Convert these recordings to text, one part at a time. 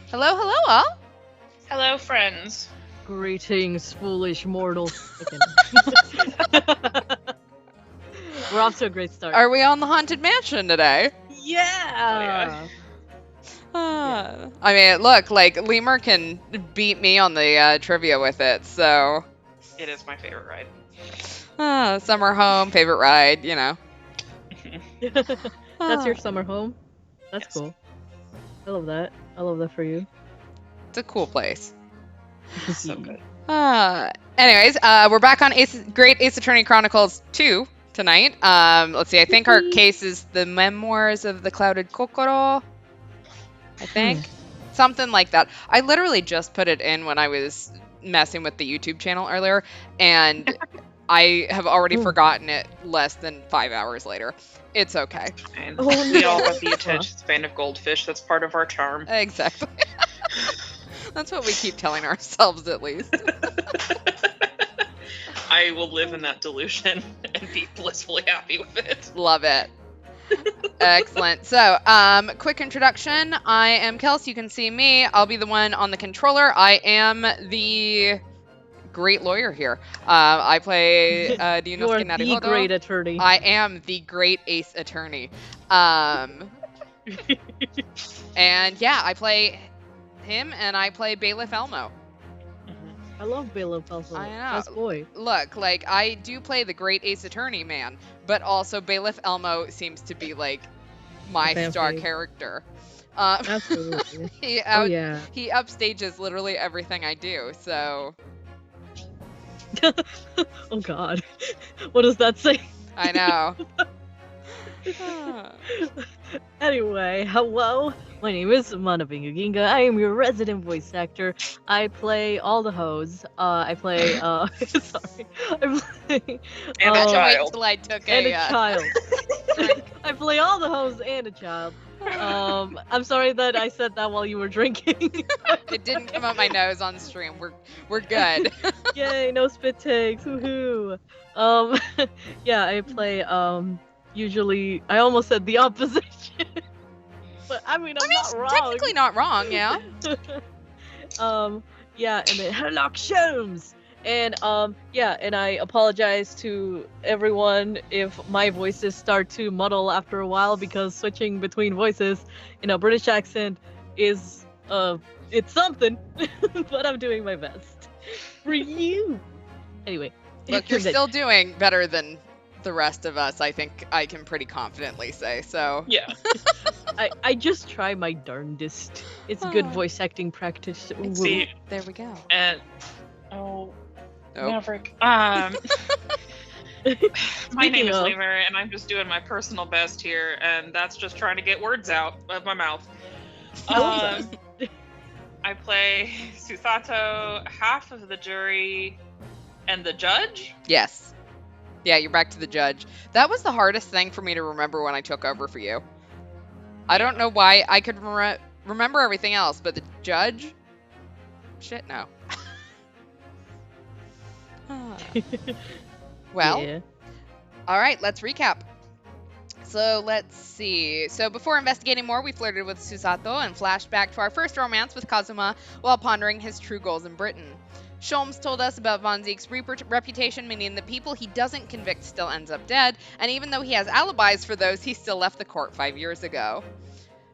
Hello, hello, all. Hello, friends. Greetings, foolish mortals. Okay. We're off to a great start. Are we on the Haunted Mansion today? Yeah! I mean, look, like, Lemur can beat me on the trivia with it, so... It is my favorite ride. Summer home, favorite ride, you know. That's your summer home? That's Yes. cool. I love that. I love that for you. It's a cool place. So good. Anyways, we're back on Great Ace Attorney Chronicles 2 tonight. Let's see, I think our case is the Memoirs of the Clouded Kokoro. I think. Something like that. I literally just put it in when I was messing with the YouTube channel earlier, and I have already forgotten it less than 5 hours later. It's okay. Fine. Oh, We no. all have the attention span of goldfish. That's part of our charm. Exactly. That's what we keep telling ourselves, at least. I will live in that delusion and be blissfully happy with it. Love it. Excellent. So, quick introduction. I am Kels. You can see me. I'll be the one on the controller. I am the great lawyer here. I play You are Ryunosuke the Naruhodo. great attorney. I am the great ace attorney. And yeah, I play him and I play Bailiff Elmo. I love Bailiff also. I know. Best boy. Look, like, I do play the great ace attorney, man, but also Bailiff Elmo seems to be, like, my Fan star fave. character. Absolutely. he Oh, yeah. he upstages literally everything I do, so Oh, God. What does that say? I know. Anyway, hello. My name is Manabingu. I am your resident voice actor. I play all the hoes. I play sorry. I play And a Wait child. till I took and a a child. drink. I play all the hoes and a child. I'm sorry that I said that while you were drinking. It didn't come out my nose on stream. We're good. Yay, no spit takes. Woohoo. Yeah, I play usually I almost said the opposition. But I mean, I'm not wrong. Technically not wrong, yeah. Yeah, and then Sherlock Holmes. And yeah, and I apologize to everyone if my voices start to muddle after a while because switching between voices in a British accent is it's something, but I'm doing my best for you. Anyway, Look, you're still doing better than the rest of us, I think I can pretty confidently say, so. Yeah. I just try my darndest. It's good voice acting practice. Ooh. See, There we go. and Oh. Maverick. My name Speaking is of- Lemur, and I'm just doing my personal best here, and that's just trying to get words out of my mouth. I play Susato, half of the jury, and the judge. Yes. Yeah, you're back to the judge. That was the hardest thing for me to remember when I took over for you. I don't know why I could remember everything else, but the judge? Shit, no. Well, Yeah. all right, let's recap. So let's see. So before investigating more, we flirted with Susato and flashed back to our first romance with Kazuma while pondering his true goals in Britain. Sholmes told us about Von Zieg's reputation, meaning the people he doesn't convict still ends up dead, and even though he has alibis for those, he still left the court 5 years ago.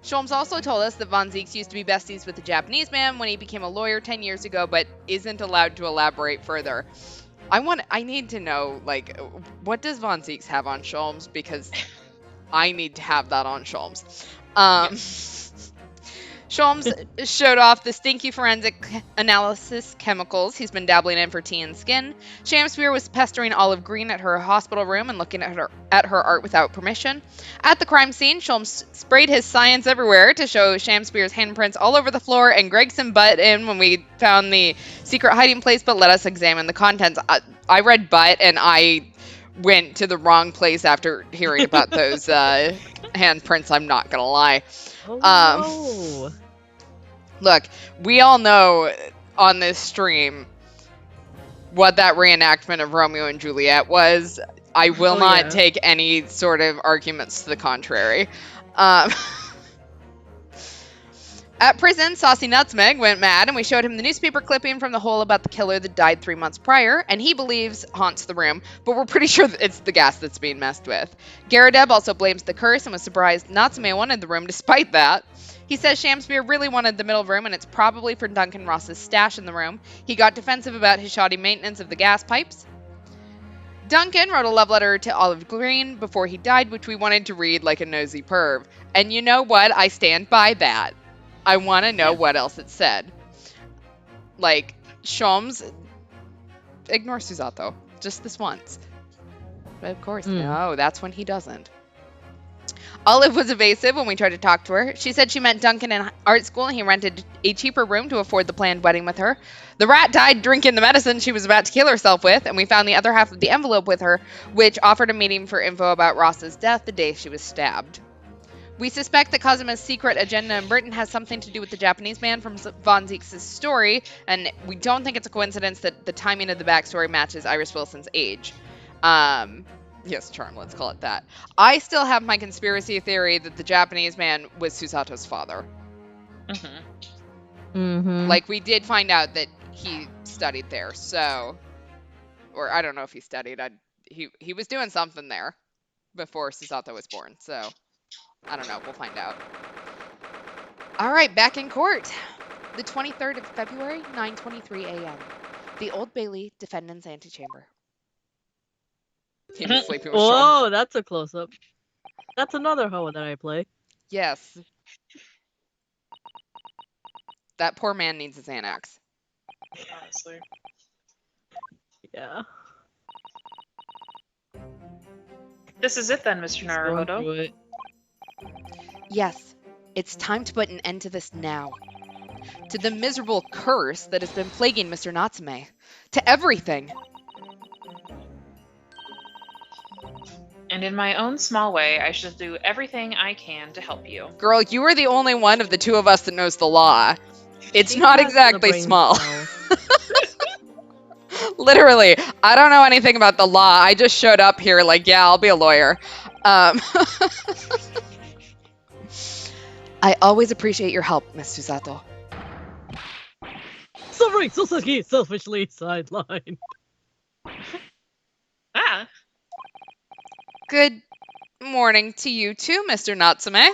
Sholmes also told us that Von Zieks used to be besties with a Japanese man when he became a lawyer 10 years ago, but isn't allowed to elaborate further. I need to know, like, what does Von Zieks have on Sholmes? Because I need to have that on Sholmes. Sholmes showed off the stinky forensic analysis chemicals he's been dabbling in for tea and skin. Shamspeare was pestering Olive Green at her hospital room and looking at her art without permission. At the crime scene, Sholmes sprayed his science everywhere to show Shamspeare's handprints all over the floor, and Gregson butt in when we found the secret hiding place, but let us examine the contents. I read butt, and I went to the wrong place after hearing about those handprints, I'm not gonna lie. Oh, no. Look, we all know on this stream what that reenactment of Romeo and Juliet was. I will not take any sort of arguments to the contrary. At prison, Saucy Nutmeg went mad, and we showed him the newspaper clipping from the hole about the killer that died 3 months prior, and he believes haunts the room, but we're pretty sure that it's the gas that's being messed with. Garadeb also blames the curse and was surprised Natsume wanted the room despite that. He says Shamspeare really wanted the middle room, and it's probably for Duncan Ross's stash in the room. He got defensive about his shoddy maintenance of the gas pipes. Duncan wrote a love letter to Olive Green before he died, which we wanted to read like a nosy perv. And you know what? I stand by that. I want to know what else it said. Like, Shams, ignore Susato. Just this once. But of course, no, that's when he doesn't. Olive was evasive when we tried to talk to her. She said she met Duncan in art school and he rented a cheaper room to afford the planned wedding with her. The rat died drinking the medicine she was about to kill herself with, and we found the other half of the envelope with her, which offered a meeting for info about Ross's death the day she was stabbed. We suspect that Kazuma's secret agenda in Britain has something to do with the Japanese man from Von Zeke's story, and we don't think it's a coincidence that the timing of the backstory matches Iris Wilson's age. Yes, charm, let's call it that. I still have my conspiracy theory that the Japanese man was Susato's father. Like, we did find out that he studied there, so... Or, I don't know if he studied. He was doing something there before Susato was born, so... I don't know. We'll find out. All right, back in court. The 23rd of February, 9:23 a.m. The Old Bailey Defendant's Antechamber. He was sleeping with Whoa, that's a close-up. That's another hoe that I play. Yes. That poor man needs his Xanax. Honestly. Yeah. This is it then, Mr. Naruhodo. Yes, it's time to put an end to this now. To the miserable curse that has been plaguing Mr. Natsume. To everything. And in my own small way, I shall do everything I can to help you. Girl, you are the only one of the two of us that knows the law. It's not exactly small. Literally, I don't know anything about the law. I just showed up here like, yeah, I'll be a lawyer. I always appreciate your help, Miss Susato. Suffering Sosaki selfishly sidelined. Ah. Good morning to you too, Mr. Natsume.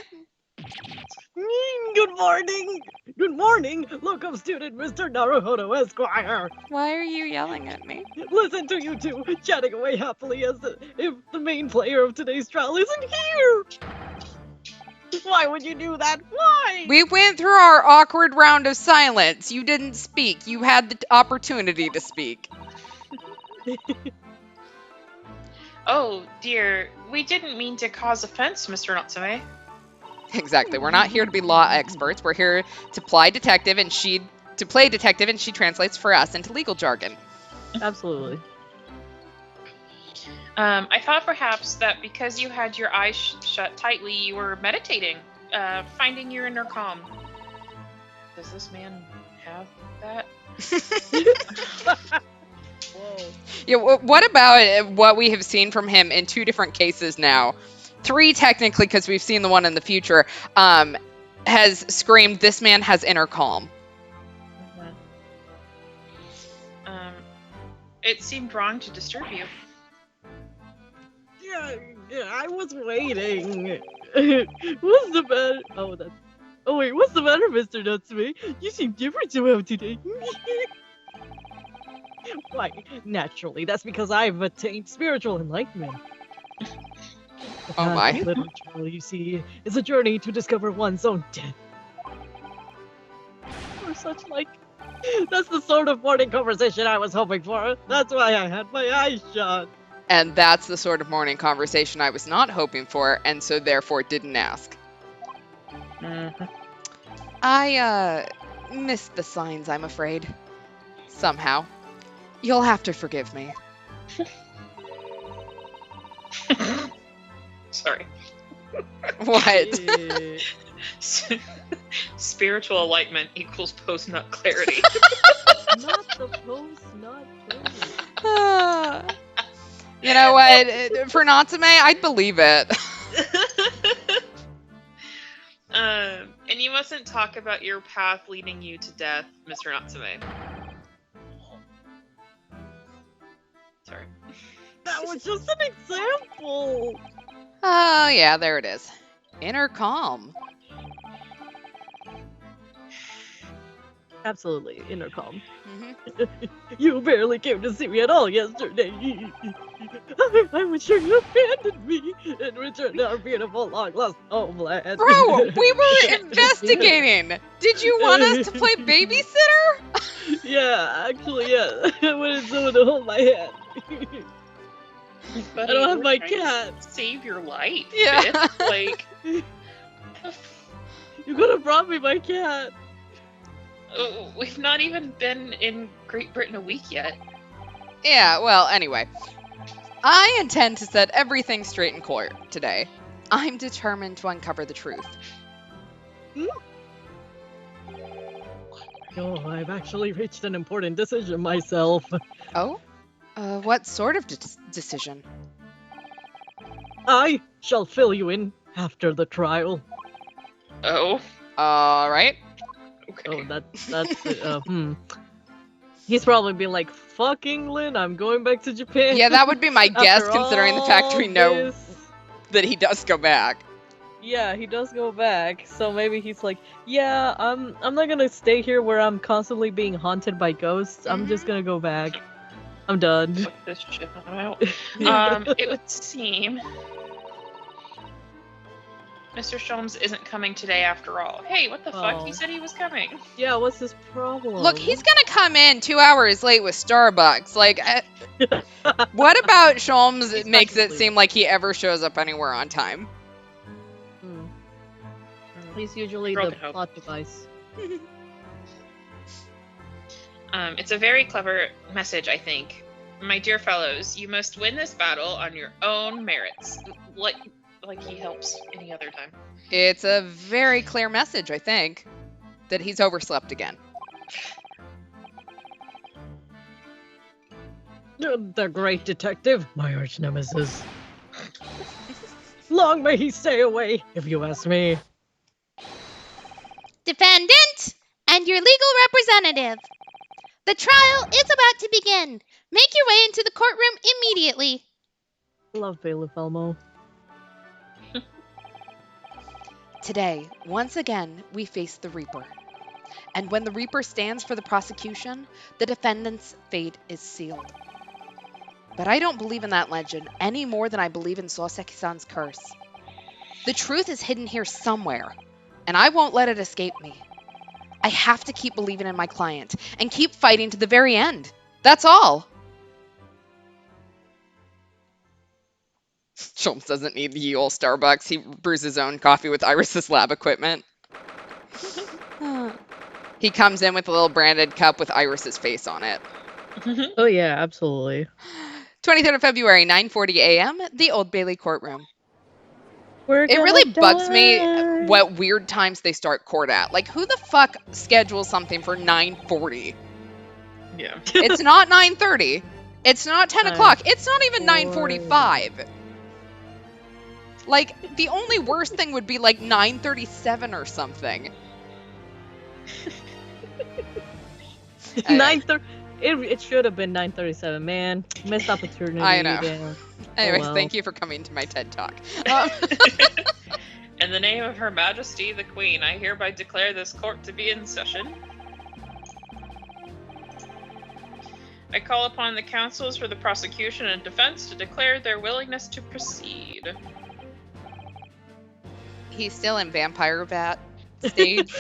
Good morning. Good morning, locum student Mr. Naruhodo Esquire. Why are you yelling at me? Listen to you two chatting away happily as if the main player of today's trial isn't here. Why would you do that? Why? We went through our awkward round of silence. You didn't speak. You had the opportunity to speak. Oh, dear. We didn't mean to cause offense, Mr. Natsume. Exactly. We're not here to be law experts. We're here to play detective, and she translates for us into legal jargon. Absolutely. I thought perhaps that because you had your eyes shut tightly, you were meditating, finding your inner calm. Does this man have that? Whoa. Yeah. What about what we have seen from him in 2 different cases now? 3 technically, because we've seen the one in the future. Has screamed, "This man has inner calm." It seemed wrong to disturb you. Yeah, I was waiting. What's the matter? Oh wait, what's the matter, Mr. Natsume? You seem different somehow today. Why, naturally, that's because I've attained spiritual enlightenment. Oh my. Literature, you see, is a journey to discover one's own death. Or such like. That's the sort of morning conversation I was hoping for. That's why I had my eyes shut. And that's the sort of morning conversation I was not hoping for, and so therefore didn't ask. I, missed the signs, I'm afraid. Somehow. You'll have to forgive me. Sorry. What? Spiritual enlightenment equals post-nut clarity. Not the post-nut clarity. You know what? For Natsume, I'd believe it. And You mustn't talk about your path leading you to death, Mr. Natsume. Sorry. That was just an example. Oh, yeah, there it is. Inner calm. Absolutely, inner calm. Hmm. You barely came to see me at all yesterday. I'm sure you abandoned me and returned to our beautiful long-lost homeland. Bro, we were investigating. Did you want us to play babysitter? Yeah, actually, yeah. I wanted someone to hold my hand. Buddy, I don't have we're my trying to cat. save your life. Yeah. Bitch. Like, You could have brought me my cat. we've not even been in Great Britain a week yet. Yeah, well, anyway. I intend to set everything straight in court today. I'm determined to uncover the truth. Oh, I've actually reached an important decision myself. Oh? What sort of decision? I shall fill you in after the trial. Oh, Alright. okay. Oh, that's He's probably been like, fuck England, I'm going back to Japan. Yeah, that would be my guess, After considering the fact we all know this. that he does go back. Yeah, he does go back, so maybe he's like, yeah, I'm not gonna stay here where I'm constantly being haunted by ghosts. I'm just gonna go back. I'm done. Fuck this shit out. It would seem Mr. Sholmes isn't coming today after all. Hey, what the fuck? Oh. He said he was coming. Yeah, what's his problem? Look, he's gonna come in 2 hours late with Starbucks. Like, what about Sholmes He's makes fucking it seem like he ever shows up anywhere on time? He's usually Broken the hope. plot device. It's a very clever message, I think. My dear fellows, you must win this battle on your own merits. Like he helps any other time. It's a very clear message, I think, that he's overslept again. The great detective, my arch nemesis. Long may he stay away, if you ask me. Defendant and your legal representative. The trial is about to begin. Make your way into the courtroom immediately. Love Bailiff Elmo. Today, once again, we face the Reaper. And when the Reaper stands for the prosecution, the defendant's fate is sealed. But I don't believe in that legend any more than I believe in Soseki-san's curse. The truth is hidden here somewhere, and I won't let it escape me. I have to keep believing in my client and keep fighting to the very end. That's all. Sholmes doesn't need the old Starbucks. He brews his own coffee with Iris's lab equipment. He comes in with a little branded cup with Iris's face on it. Oh yeah, absolutely. 23rd of February, 9:40 a.m., the Old Bailey courtroom. It It really bugs me what weird times they start court at. Like, who the fuck schedules something for 9:40? Yeah. It's not 9:30. It's not 10 o'clock. It's not even 9:45. Like, the only worst thing would be like 9:37 or something. 9:30. It should have been 9:37, man. Missed opportunity. I know. Damn. Anyways, well. thank you for coming to my TED Talk. In the name of Her Majesty the Queen, I hereby declare this court to be in session. I call upon the counsels for the prosecution and defense to declare their willingness to proceed. He's still in vampire bat stage.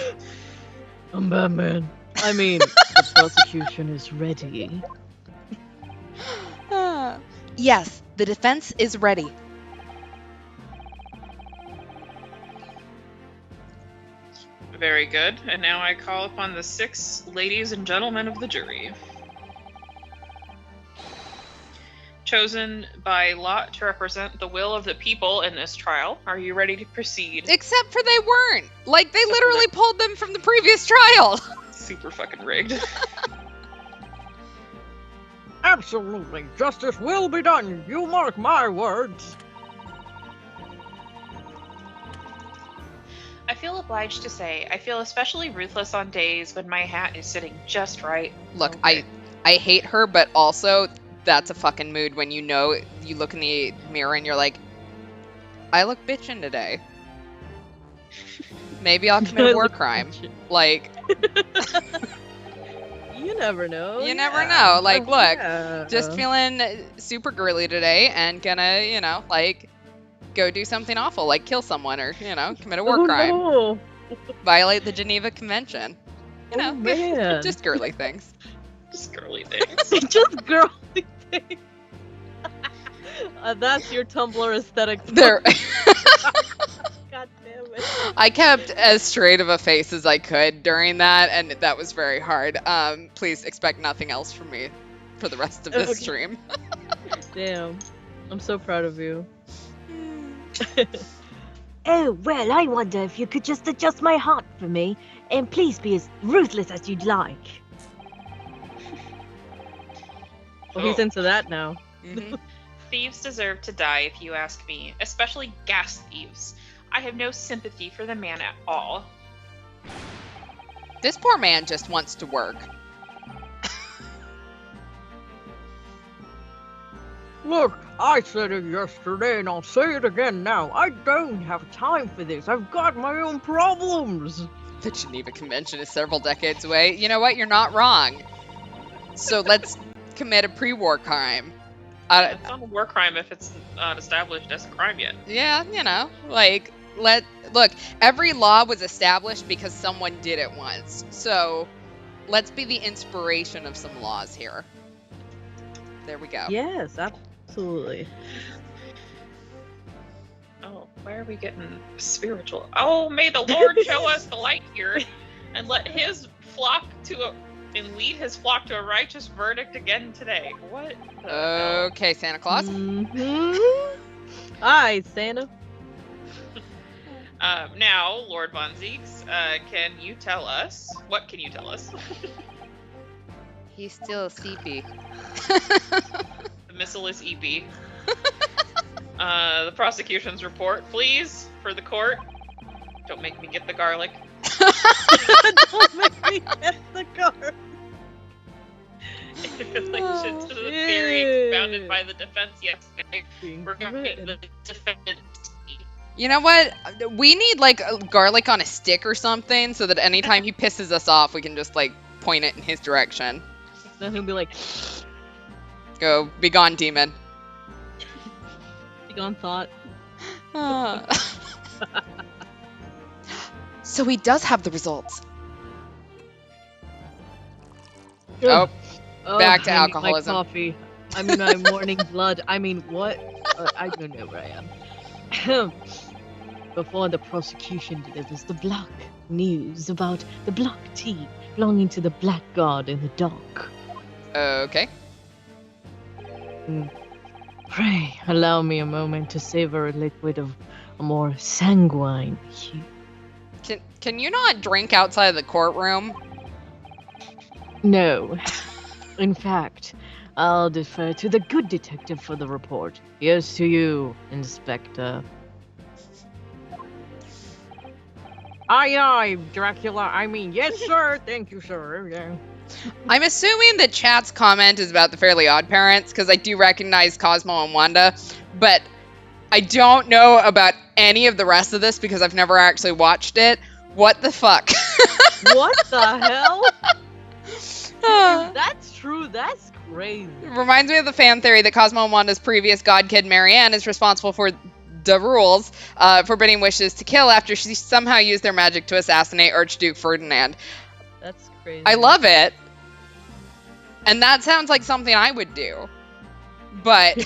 I'm Batman. I mean, the prosecution is ready. Yes, the defense is ready. Very good. And now I call upon the 6 ladies and gentlemen of the jury. Chosen by lot to represent the will of the people in this trial. Are you ready to proceed? Except for they weren't. Like, they literally pulled them from the previous trial. Super fucking rigged. Absolutely. Justice will be done. You mark my words. I feel obliged to say, I feel especially ruthless on days when my hat is sitting just right. Look, Okay. I hate her, but also that's a fucking mood when you know you look in the mirror and you're like, I look bitchin' today. Maybe I'll commit a war crime. Like, You never know. you never know. Like, look, Yeah. just feeling super girly today and gonna, like, go do something awful, like kill someone or, commit a war crime. No. Violate the Geneva Convention. Oh, man. Just girly things. Just girly things. Just girly things. That's your Tumblr aesthetic. There. God damn it. I kept as straight of a face as I could during that, and that was very hard. Please expect nothing else from me for the rest of this Okay. stream. Damn. I'm so proud of you. Oh, well, I wonder if you could just adjust my heart for me, and please be as ruthless as you'd like. Well, he's into that now. Mhm. Thieves deserve to die, if you ask me, especially gas thieves. I have no sympathy for the man at all. This poor man just wants to work. Look, I said it yesterday and I'll say it again now. I don't have time for this. I've got my own problems. The Geneva Convention is several decades away. You know what? You're not wrong. So let's commit a pre-war crime. It's not a war crime if it's not established as a crime yet. Yeah, like, look, every law was established because someone did it once. So let's be the inspiration of some laws here. There we go. Yes, absolutely. Oh, why are we getting spiritual? Oh, may the Lord show us the light here, and let His flock and lead His flock to a righteous verdict again today. What? The hell? Okay, Santa Claus. Mm-hmm. Hi, Santa. Now, Lord Von Zeeks, can you tell us? What can you tell us? He's still a CP. The missile is EP. The prosecution's report, please, for the court. Don't make me get the garlic. Don't make me get the card. In relation to the theory expounded by the defense yesterday, we're going to the defendant. You know what? We need, like, garlic on a stick or something so that anytime he pisses us off, we can just, like, point it in his direction. Then he'll be like, Go, be gone, demon. be gone thought. So he does have the results. Oh, back to I need alcoholism. My coffee. I mean, my morning blood. I mean, what? I don't know where I am. Before the prosecution delivers the block news about the block tea belonging to the black god in the dark. Okay. Pray allow me a moment to savor a liquid of a more sanguine hue. Can you not drink outside of the courtroom? No. In fact, I'll defer to the good detective for the report. Here's to you, Inspector. Aye, aye, Dracula. I mean, yes, sir. Thank you, sir. Yeah. I'm assuming that chat's comment is about the Fairly Odd Parents, because I do recognize Cosmo and Wanda, but I don't know about any of the rest of this because I've never actually watched it. What the fuck? What the hell? If that's true, that's crazy. It reminds me of the fan theory that Cosmo and Wanda's previous god kid Marianne is responsible for the rules, forbidding wishes to kill after she somehow used their magic to assassinate Archduke Ferdinand. That's crazy. I love it. And that sounds like something I would do. But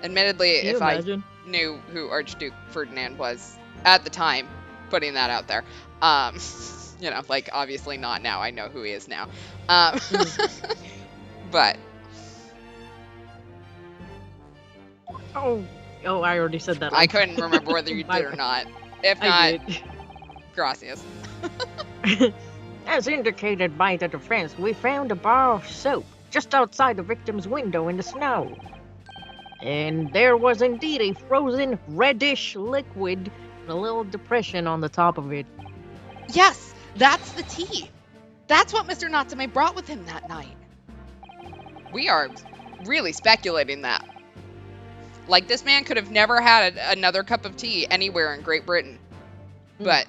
admittedly, Can you if imagine? I knew who Archduke Ferdinand was at the time, putting that out there. Like, obviously not now. I know who he is now. But Oh, I already said that. I couldn't remember whether you did or not. If not, I did. gracias. As indicated by the defense, we found a bar of soap just outside the victim's window in the snow. And there was indeed a frozen reddish liquid A little depression on the top of it. Yes, that's the tea. That's what Mr. Natsume brought with him that night. We are really speculating that. Like, this man could have never had another cup of tea anywhere in Great Britain. But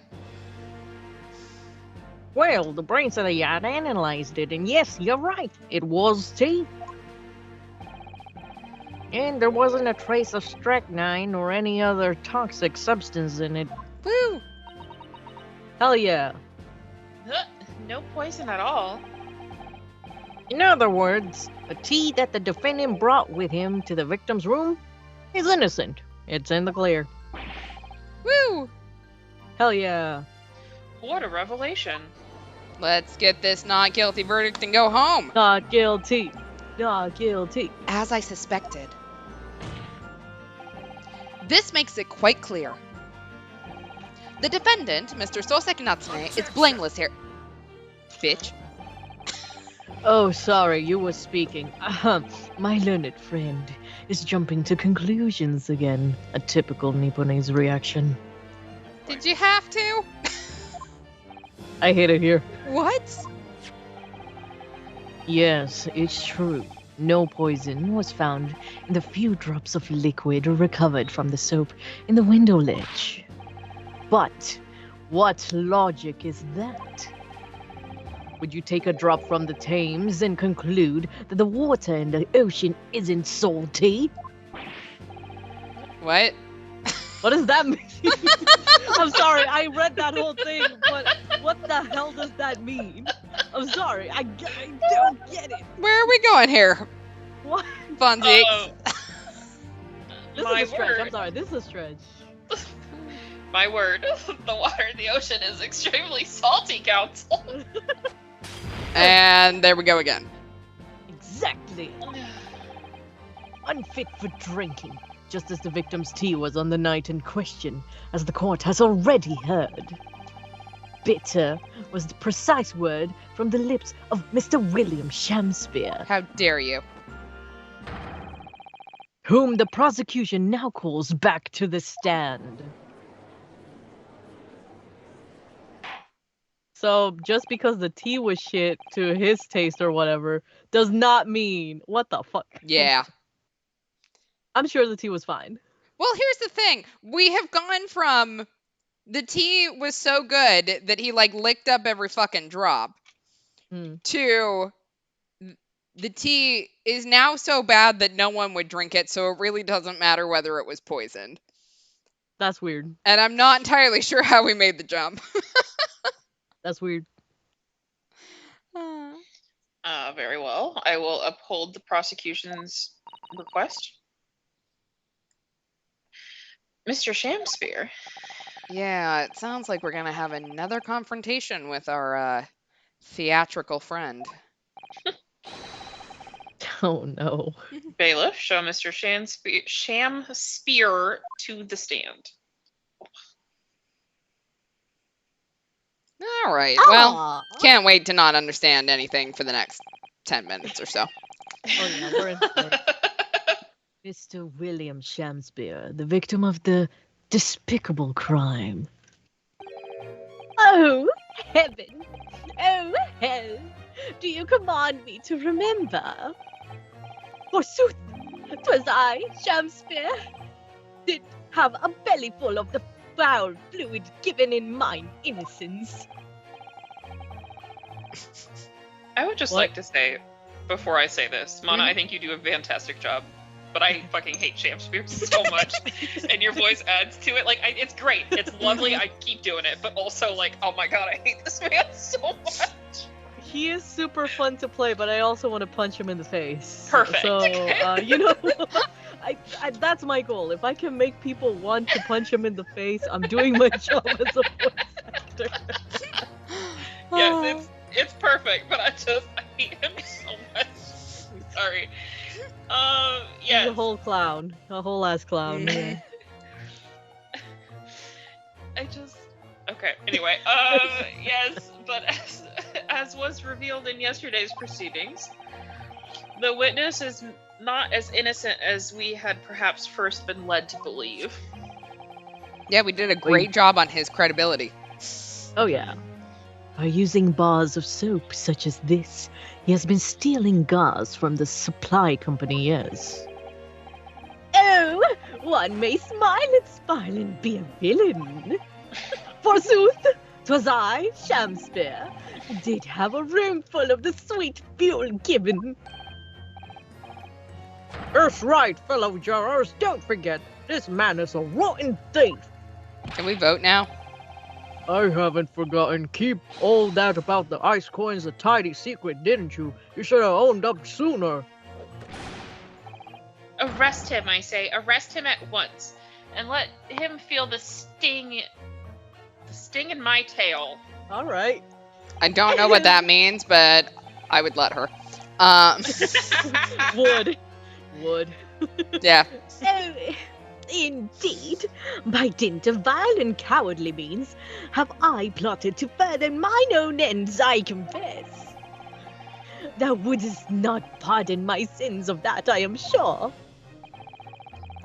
Well, the brain said he had analyzed it, and yes, you're right. It was tea. And there wasn't a trace of strychnine or any other toxic substance in it. woo! Hell yeah. No poison at all. In other words, the tea that the defendant brought with him to the victim's room is innocent. It's in the clear. Woo! Hell yeah. What a revelation. Let's get this not guilty verdict and go home. Not guilty. Not guilty. As I suspected. This makes it quite clear. The defendant, Mr. Soseki Natsume, is blameless here. Bitch. Oh, sorry, you were speaking. My learned friend is jumping to conclusions again. A typical Nipponese reaction. Did you have to? I hate it here. What? Yes, it's true. No poison was found in the few drops of liquid recovered from the soap in the window ledge. But what logic is that? Would you take a drop from the Thames and conclude that the water in the ocean isn't salty? What? What does that mean? I'm sorry, I read that whole thing, but what the hell does that mean? I'm sorry, I don't get it. Where are we going here? What? Funzy. This My is a stretch. word. I'm sorry, this is a stretch. My word. The water in the ocean is extremely salty, Council. And there we go again. Exactly. Unfit for drinking, just as the victim's tea was on the night in question, as the court has already heard. Bitter was the precise word from the lips of Mr. William Shamspeare, How dare you? whom the prosecution now calls back to the stand. So, just because the tea was shit to his taste or whatever, does not mean what the fuck. Yeah. I'm sure the tea was fine. Well, here's the thing. We have gone from the tea was so good that he like licked up every fucking drop to the tea is now so bad that no one would drink it, so it really doesn't matter whether it was poisoned. That's weird. And I'm not entirely sure how we made the jump. That's weird. Very well. I will uphold the prosecution's request. Mr. Shamspeare. Yeah, it sounds like we're going to have another confrontation with our theatrical friend. Oh no. Bailiff, show Mr. Shamspeare to the stand. All right. Well, can't wait to not understand anything for the next 10 minutes or so. Oh yeah, we're in for it. Mr. William Shamspeare, the victim of the despicable crime. Oh, heaven! Oh, hell! Do you command me to remember? Forsooth, 'twas I, Shamspeare, did have a belly full of the foul fluid given in mine innocence. I would just What? like to say, before I say this, Mana, I think you do a fantastic job. But I fucking hate Shamspeare so much, and your voice adds to it. Like, it's great, it's lovely. I keep doing it, but also like, oh my god, I hate this man so much. He is super fun to play, but I also want to punch him in the face. Perfect. So, you know, I that's my goal. If I can make people want to punch him in the face, I'm doing my job as a voice actor. Yes, it's perfect, but I hate him so much. Sorry. He's Yes. a whole clown, a whole ass clown. Yeah. Okay. Anyway, yes, but as was revealed in yesterday's proceedings, the witness is not as innocent as we had perhaps first been led to believe. Yeah, we did a great job on his credibility. Oh yeah. By using bars of soap such as this, he has been stealing gauze from the supply company, yes. Oh, one may smile and smile and be a villain. Forsooth, 'twas I, Shamspear, did have a room full of the sweet fuel given. That's right, fellow jurors. Don't forget, this man is a rotten thief. Can we vote now? I haven't forgotten. Keep all that about the ice coins a tidy secret, didn't you? You should have owned up sooner. Arrest him, I say. Arrest him at once. And let him feel the sting in my tail. All right. I don't know what that means, but I would let her. Would. Yeah. Oh, indeed. By dint of vile and cowardly means, have I plotted to further mine own ends, I confess. Thou wouldst not pardon my sins of that, I am sure.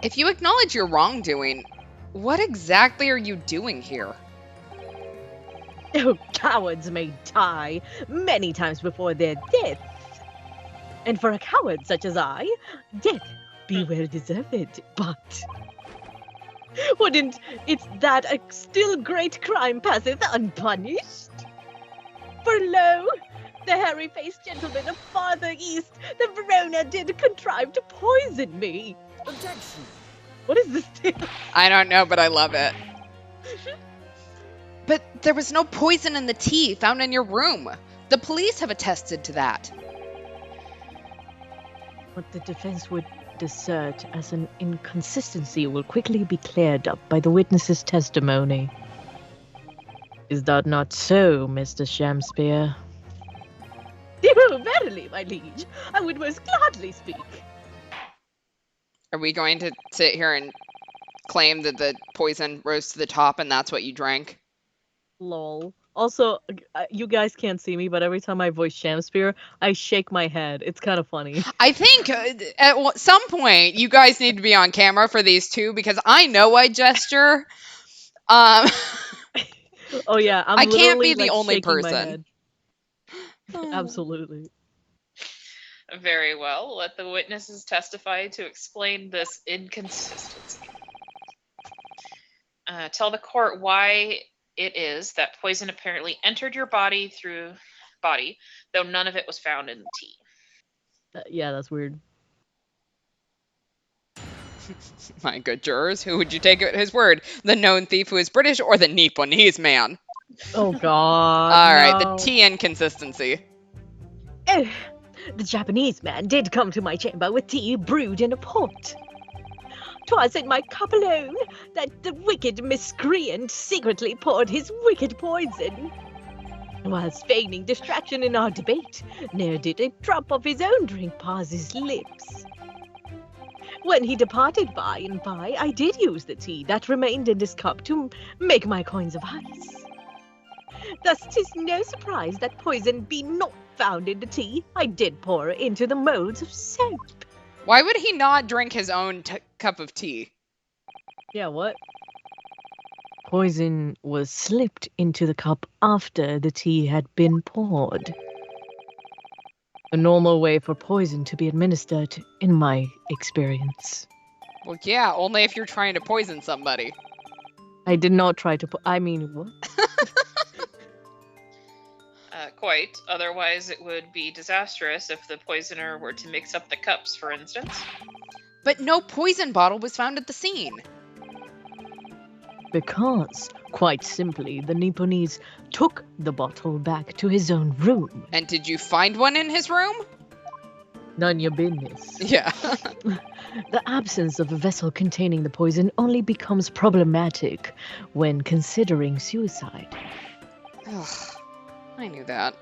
If you acknowledge your wrongdoing, what exactly are you doing here? Oh, cowards may die many times before their death. And for a coward such as I, death be well deserved, but wouldn't it's that a still great crime passeth unpunished? For lo, the hairy-faced gentleman of farther east, the Verona, did contrive to poison me. Objection. What is this thing? I don't know, but I love it. But there was no poison in the tea found in your room. The police have attested to that. What the defense would assert as an inconsistency will quickly be cleared up by the witness's testimony. Is that not so, Mr. Shamspear? Oh, verily, my liege, I would most gladly speak. Are we going to sit here and claim that the poison rose to the top and that's what you drank? Lol. Also, you guys can't see me, but every time I voice Shamspear, I shake my head. It's kind of funny. I think at some point you guys need to be on camera for these two because I know I gesture. Oh yeah, I can't be literally, the only shaking my person. head. Absolutely. Very well. Let the witnesses testify to explain this inconsistency. Tell the court why it is that poison apparently entered your body, though none of it was found in the tea. Yeah, that's weird. My good jurors, who would you take at his word? The known thief who is British or the Nipponese man? Oh god. All right, no. the tea inconsistency. Oh, the Japanese man did come to my chamber with tea brewed in a pot. 'Twas in my cup alone that the wicked miscreant secretly poured his wicked poison. Whilst feigning distraction in our debate, ne'er did a drop of his own drink pass his lips. When he departed by and by, I did use the tea that remained in this cup to make my coins of ice. Thus 'tis no surprise that poison be not found in the tea I did pour into the molds of soap. Why would he not drink his own cup of tea? Yeah, what? Poison was slipped into the cup after the tea had been poured. A normal way for poison to be administered, in my experience. Well, yeah, only if you're trying to poison somebody. I did not try to I mean, what? Quite. Otherwise, it would be disastrous if the poisoner were to mix up the cups, for instance. But no poison bottle was found at the scene. Because, quite simply, the Nipponese took the bottle back to his own room. And did you find one in his room? None your business. Yeah. The absence of a vessel containing the poison only becomes problematic when considering suicide. Ugh, I knew that.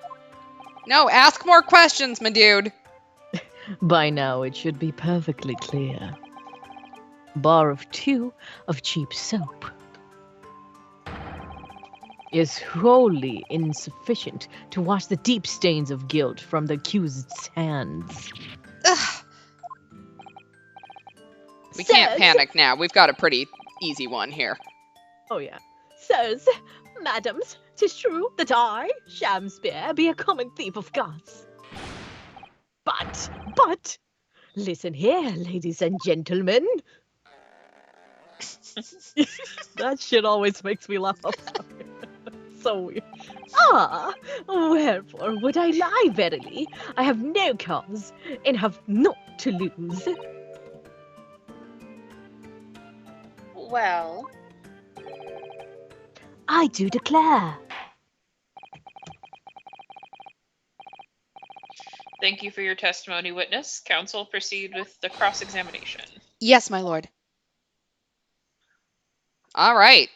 No, ask more questions, my dude. By now, it should be perfectly clear. Bar of 2 of cheap soap is wholly insufficient to wash the deep stains of guilt from the accused's hands. Ugh. We can't panic now. We've got a pretty easy one here. Oh, yeah. Sirs, madams, 'tis true that I, Shamspear, be a common thief of gods. But, listen here, ladies and gentlemen. That shit always makes me laugh. So weird. Wherefore would I lie verily? I have no cause, and have naught to lose. Well, I do declare. thank you for your testimony, witness. Counsel, proceed with the cross-examination. Yes, my lord. All right.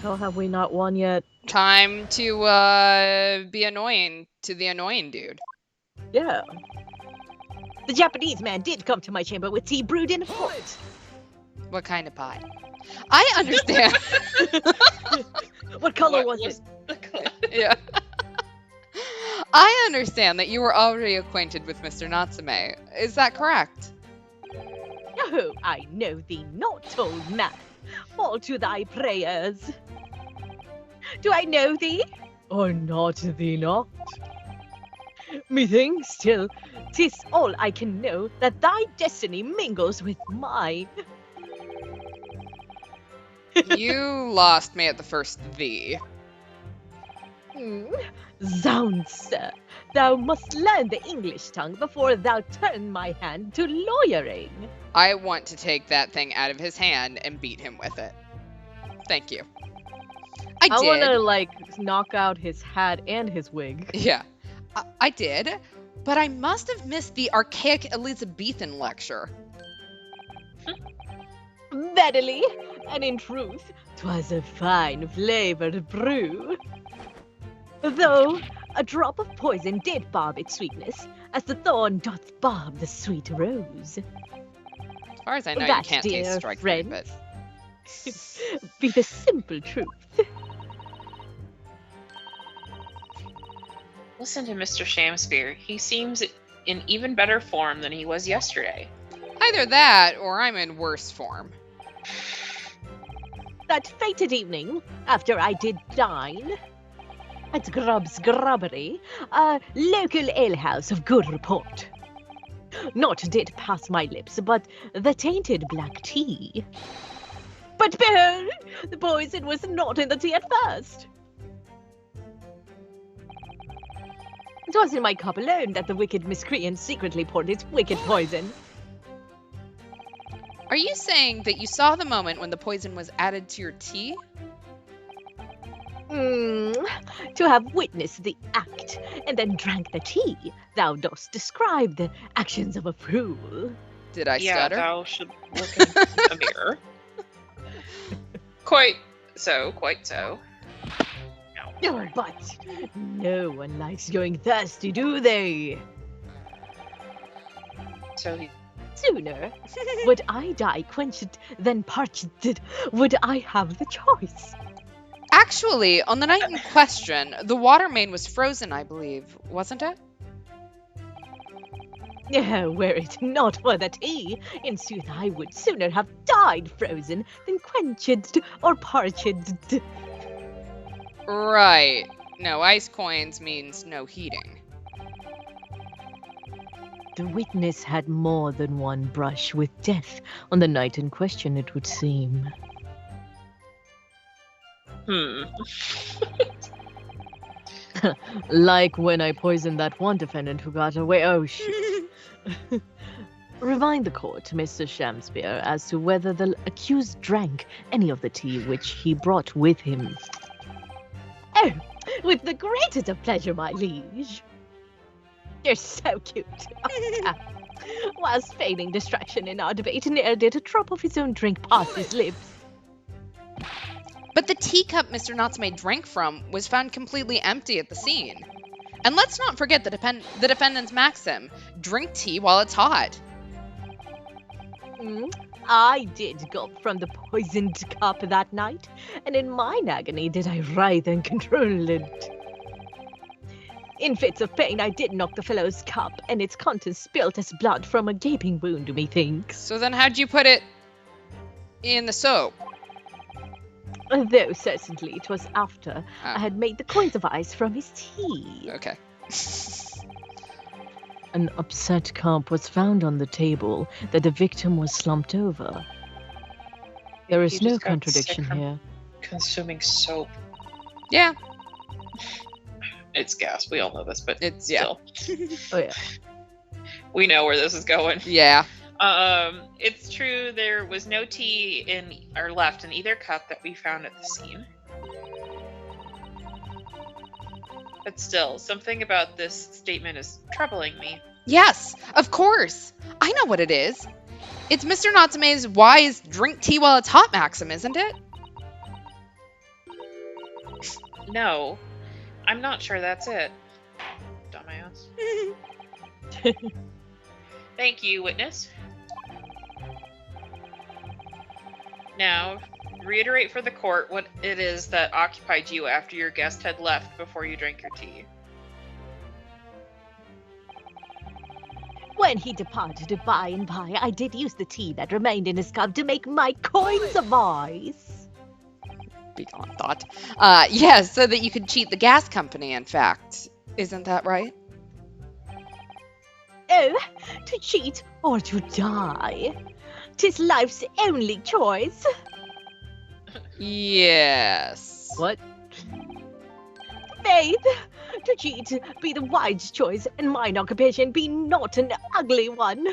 How have we not won yet? Time to be annoying to the annoying dude. Yeah. The Japanese man did come to my chamber with tea brewed in a pot. What kind of pot? I understand. What color What was it? Yeah. I understand that you were already acquainted with Mr. Natsume. Is that correct? No, I know thee not, old man. Fall to thy prayers. Do I know thee? Or not thee not? Methinks still, 'Tis all I can know that thy destiny mingles with mine. You lost me at the first "the." Zounds, sir, thou must learn the English tongue before thou turn my hand to lawyering. I want to take that thing out of his hand and beat him with it. Thank you. I I did. want to, like, knock out his hat and his wig. Yeah, I did. But I must have missed the archaic Elizabethan lecture. Verily, and in truth, 'twas a fine flavoured brew. Though a drop of poison did barb its sweetness, as the thorn doth barb the sweet rose. As far as I know, you That, can't taste dear strike friend, but be the simple truth. Listen to Mr. Shamspear. He seems in even better form than he was yesterday. either that or I'm in worse form. That fated evening, after I did dine at Grubb's Grubbery, a local alehouse of good report. Not did pass my lips, but the tainted black tea. But behold, the poison was not in the tea at first. 'Twas in my cup alone that the wicked miscreant secretly poured his wicked poison. Are you saying that you saw the moment when the poison was added to your tea? To have witnessed the act, and then drank the tea, thou dost describe the actions of a fool. Did I Yeah, stutter? thou should look in a mirror. Quite so, quite so. Oh, but no one likes going thirsty, do they? So he Sooner would I die quenched than parched, would I have the choice. Actually, on the night in question, the water main was frozen, I believe, wasn't it? Were it not for the tea, in sooth I would sooner have died frozen than quenched or parched. Right. No ice coins means no heating. The witness had more than one brush with death on the night in question, it would seem. Like when I poisoned that one defendant who got away. Oh, shit. Remind the court, Mr. Shamspear, as to whether the accused drank any of the tea which he brought with him. Oh, with the greatest of pleasure, my liege. You're so cute. Whilst feigning distraction in our debate, ne'er did a drop of his own drink pass his lips. But the teacup Mr. Natsume drank from was found completely empty at the scene. And let's not forget the defendant's maxim, drink tea while it's hot. I did gulp from the poisoned cup that night, and in mine agony did I writhe and control it. In fits of pain I did knock the fellow's cup, and its contents spilt as blood from a gaping wound, methinks. So then how'd you put it in the soap? Though certainly it was after I Oh, had made the coins of ice from his tea. okay. An upset cup was found on the table that the victim was slumped over. There He is just no got sick contradiction from here. Consuming soap. Yeah, It's gas. We all know this, but it's yeah. still. Oh yeah. We know where this is going. Yeah. It's true there was no tea left in either cup that we found at the scene. But still, something about this statement is troubling me. Yes, of course. I know what it is. It's Mr. Natsume's wise drink tea while it's hot maxim, isn't it? No, I'm not sure that's it. Dumbass. Thank you, witness. Now, reiterate for the court what it is that occupied you after your guest had left before you drank your tea. When he departed by and by, I did use the tea that remained in his cup to make my coins of ice. Beyond thought. Yes, so that you could cheat the gas company, in fact. Isn't that right? Oh, to cheat or to die. 'Tis life's only choice. Yes. What? Faith, to cheat be the wise choice, and mine occupation be not an ugly one.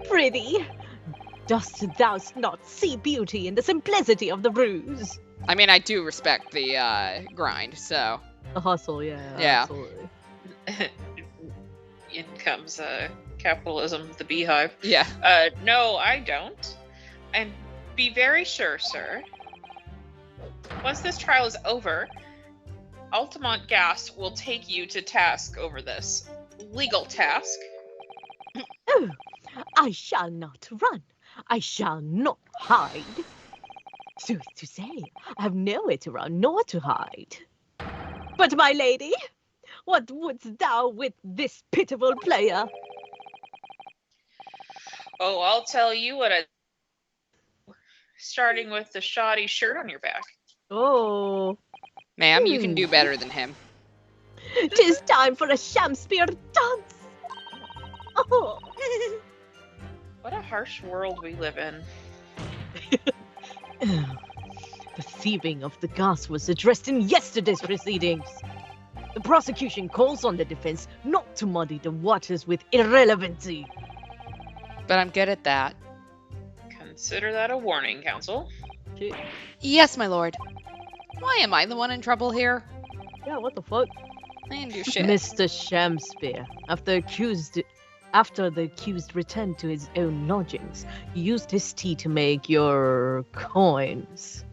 Prithee, dost thou not see beauty in the simplicity of the ruse? I mean, I do respect the grind, so. The hustle, yeah. Yeah. Absolutely. In comes capitalism, the beehive. Yeah. No, I don't. And be very sure, sir. Once this trial is over, Altamont Gas will take you to task over this. Legal task. Oh, I shall not run. I shall not hide. Sooth to say, I have nowhere to run nor to hide. But my lady, what wouldst thou with this pitiful player? Oh, I'll tell you what I... Starting with the shoddy shirt on your back. Oh. Ma'am, you can do better than him. 'Tis time for a Shakespeare dance. Oh. What a harsh world we live in. The thieving of the gas was addressed in yesterday's proceedings. The prosecution calls on the defense not to muddy the waters with irrelevancy. But I'm good at that. Consider that a warning, counsel. Shit. Yes, my lord. Why am I the one in trouble here? Yeah, what the fuck? I didn't do shit. Mr. Shakespeare, after the accused returned to his own lodgings, he used his tea to make your coins.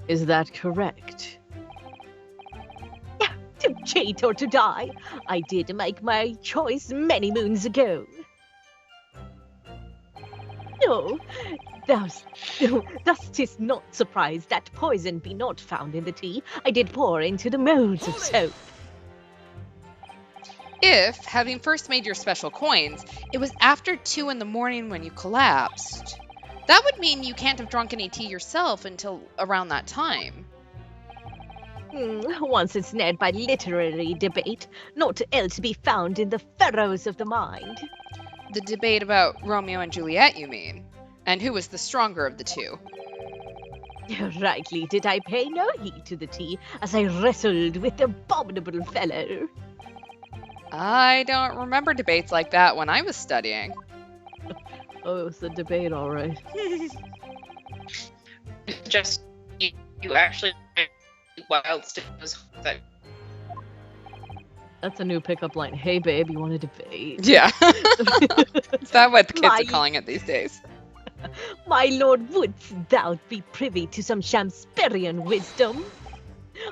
Is that correct? To cheat or to die. I did make my choice many moons ago. No, thus 'tis not surprised that poison be not found in the tea I did pour into the molds of soap. If, having first made your special coins, it was after 2 in the morning when you collapsed, that would mean you can't have drunk any tea yourself until around that time. Once ensnared by literary debate, not else to be found in the furrows of the mind. The debate about Romeo and Juliet, you mean? And who was the stronger of the two? Rightly did I pay no heed to the tea as I wrestled with the abominable fellow. I don't remember debates like that when I was studying. Oh, it was a debate, alright. Just you actually wild sticks that That's a new pickup line. Hey, babe, you want to debate? Yeah. Is that what the kids My- are calling it these days? My lord, wouldst thou be privy to some Shakespearean wisdom?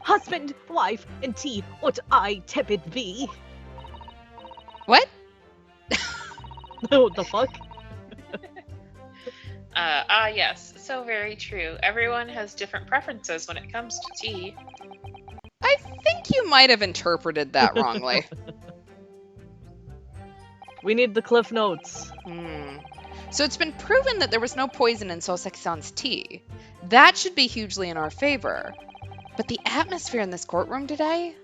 Husband, wife, and tea, ought I tepid be? What? What the fuck? yes, so very true. Everyone has different preferences when it comes to tea. I think you might have interpreted that wrongly. We need the cliff notes. So it's been proven that there was no poison in Soseki-san's tea. That should be hugely in our favor. But the atmosphere in this courtroom today?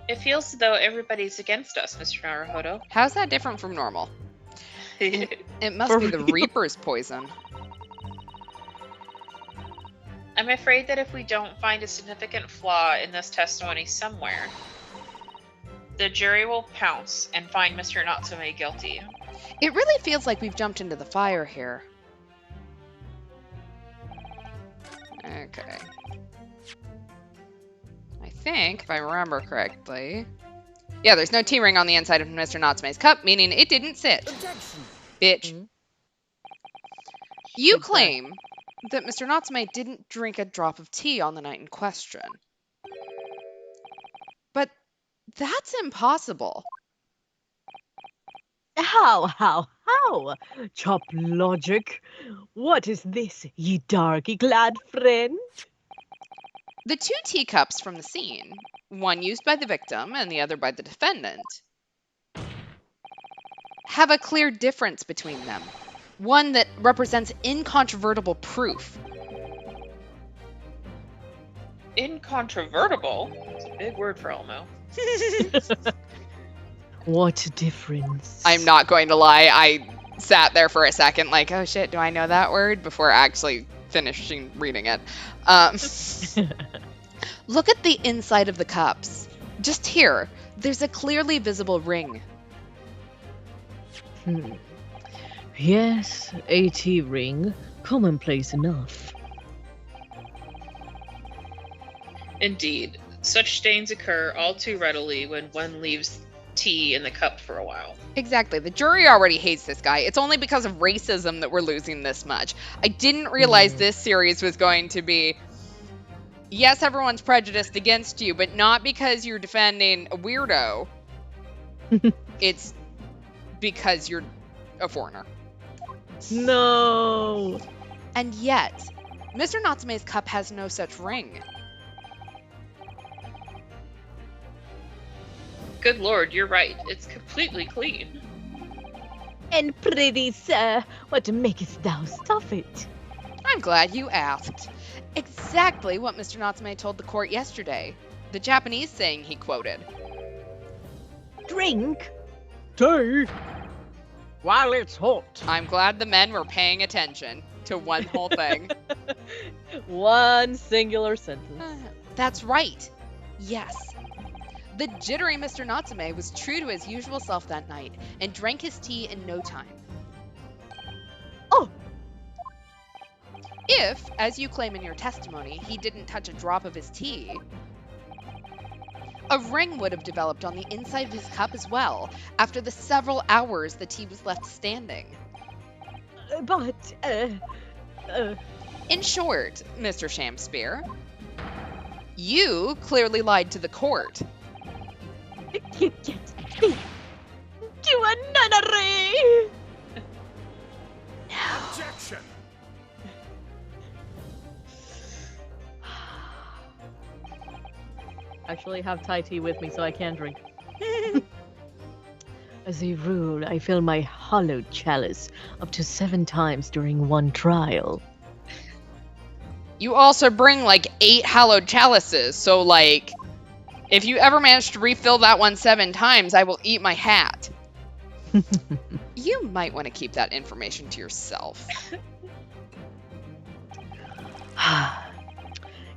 It feels as though everybody's against us, Mr. Naruhodo. How's that different from normal? It must For be the real. Reaper's poison. I'm afraid that if we don't find a significant flaw in this testimony somewhere, the jury will pounce and find Mr. Natsume guilty. It really feels like we've jumped into the fire here. Okay. I think, if I remember correctly... Yeah, there's no T-ring on the inside of Mr. Natsume's cup, meaning it didn't sit. Objection. Bitch. Mhm. You Good claim that Mr. Natsume didn't drink a drop of tea on the night in question. But that's impossible. How? Chop logic. What is this, ye darky-clad friend? The two teacups from the scene, one used by the victim and the other by the defendant, have a clear difference between them. One that represents incontrovertible proof. Incontrovertible? It's a big word for Elmo. What difference? I'm not going to lie, I sat there for a second like, oh shit, do I know that word? Before actually finishing reading it. Look at the inside of the cups. Just here, there's a clearly visible ring. Yes, a tea ring. Commonplace enough. Indeed, such stains occur all too readily when one leaves tea in the cup for a while. Exactly. The jury already hates this guy. It's only because of racism that we're losing this much. I didn't realize this series was going to be, yes, everyone's prejudiced against you, but not because you're defending a weirdo. It's because you're a foreigner. No. And yet, Mr. Natsume's cup has no such ring. Good lord, you're right. It's completely clean. And prithee, sir, what makest thou stuff it? I'm glad you asked. Exactly what Mr. Natsume told the court yesterday. The Japanese saying he quoted. Drink? Tea. While it's hot. I'm glad the men were paying attention to one whole thing. One singular sentence. That's right. Yes. The jittery Mr. Natsume was true to his usual self that night and drank his tea in no time. Oh! If, as you claim in your testimony, he didn't touch a drop of his tea, a ring would have developed on the inside of his cup as well, after the several hours the tea was left standing. But, In short, Mr. Shamspear, you clearly lied to the court. you get me to a nunnery! Objection. Actually have Thai tea with me so I can drink. As a rule, I fill my hollowed chalice up to 7 times during one trial. You also bring like 8 hallowed chalices, so like, if you ever manage to refill that one 7 times, I will eat my hat. You might want to keep that information to yourself.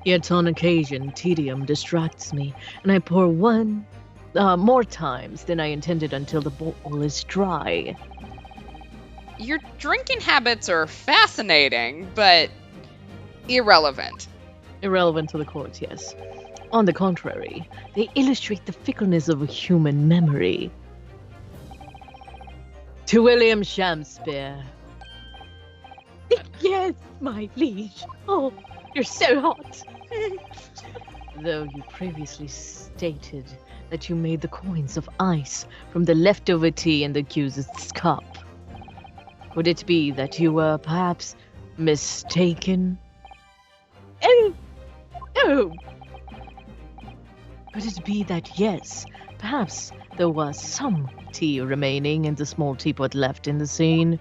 Yet on occasion, tedium distracts me, and I pour more times than I intended until the bowl is dry. Your drinking habits are fascinating, but irrelevant. Irrelevant to the court, yes. On the contrary, they illustrate the fickleness of a human memory. To William Shakespeare. Yes, my liege. Oh, you're so hot. Though you previously stated that you made the coins of ice from the leftover tea in the accused's cup. Could it be that you were perhaps mistaken? Oh! Could it be that, yes, perhaps there was some tea remaining in the small teapot left in the scene?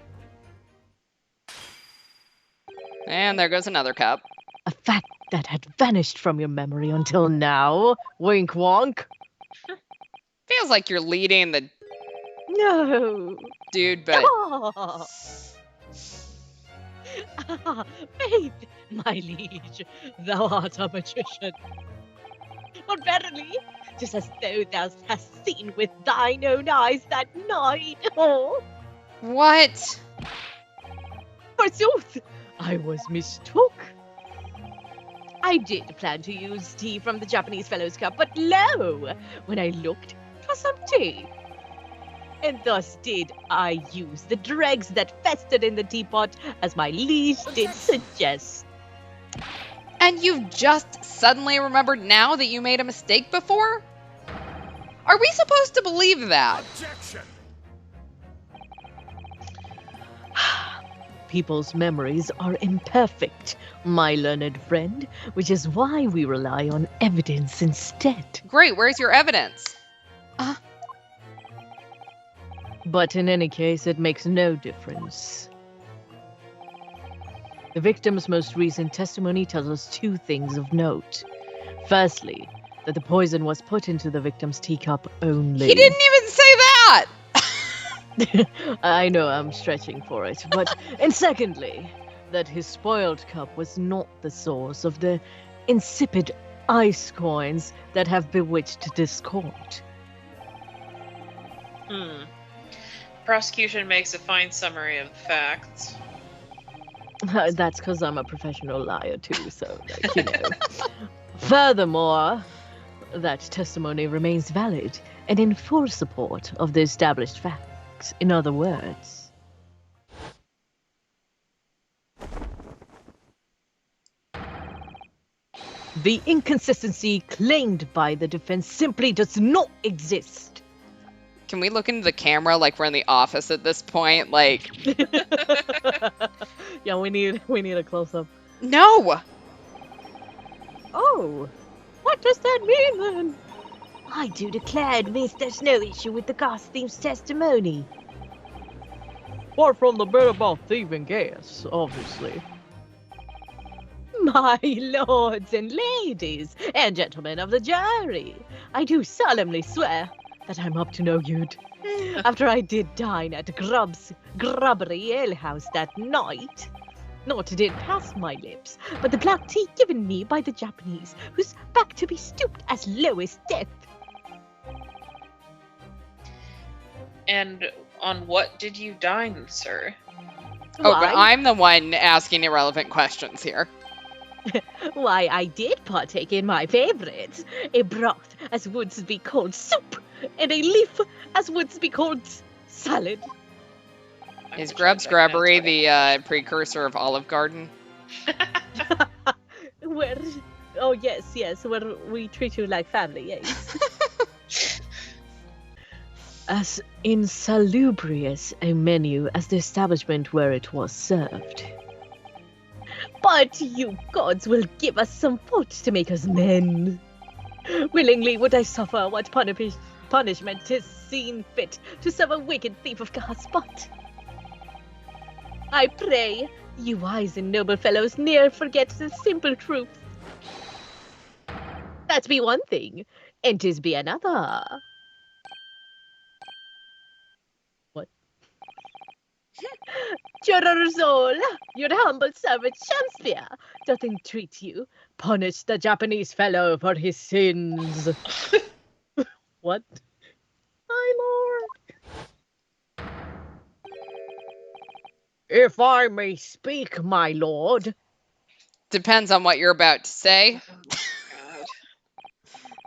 And there goes another cup. A fact that had vanished from your memory until now. Wink wonk. Feels like you're leading the No. dude, but Ah. Faith, my liege, thou art a magician. But verily, just as though thou hast seen with thine own eyes that night. Oh, what? forsooth, I was mistook. I did plan to use tea from the Japanese fellow's cup, but lo, when I looked, 'twas empty. And thus did I use the dregs that festered in the teapot, as my liege did suggest. And you've just suddenly remembered now that you made a mistake before? Are we supposed to believe that? People's memories are imperfect, my learned friend, which is why we rely on evidence instead. Great, where's your evidence? But in any case, it makes no difference. The victim's most recent testimony tells us two things of note. Firstly, that the poison was put into the victim's teacup only. He didn't even say that! I know I'm stretching for it, but... And secondly, that his spoiled cup was not the source of the insipid ice coins that have bewitched this court. Prosecution makes a fine summary of the facts. That's because I'm a professional liar too, so, like, you know. Furthermore, that testimony remains valid and in full support of the established facts. In other words... The inconsistency claimed by the defense simply does not exist. Can we look into the camera like we're in the office at this point? Like, Yeah, we need a close up. no! Oh, what does that mean then? I do declare, admit there's no issue with the gas thieves' testimony. Apart from the bit about thieving gas, obviously. My lords and ladies, and gentlemen of the jury, I do solemnly swear that I'm up to no good. After I did dine at Grubbery Ale House that night, not did it pass my lips, but the black tea given me by the Japanese, whose back to be stooped as low as death. And on what did you dine, sir? Oh, but Why? I'm the one asking irrelevant questions here. Why, I did partake in my favourites, a broth as would be called soup, and a leaf as would be called salad. Is I'm Grub's sure that Grubbery counts, the precursor of Olive Garden? Where, oh yes, where we treat you like family, yes. As insalubrious a menu as the establishment where it was served. But you gods will give us some food to make us men. Willingly would I suffer what punishment 'tis seen fit to serve a wicked thief of gas, but I pray you wise and noble fellows ne'er forget the simple truth. That be one thing, and 'tis be another. What? Jurors all, your humble servant Shakespeare doth entreat you, punish the Japanese fellow for his sins. What? My lord. If I may speak, my lord. Depends on what you're about to say.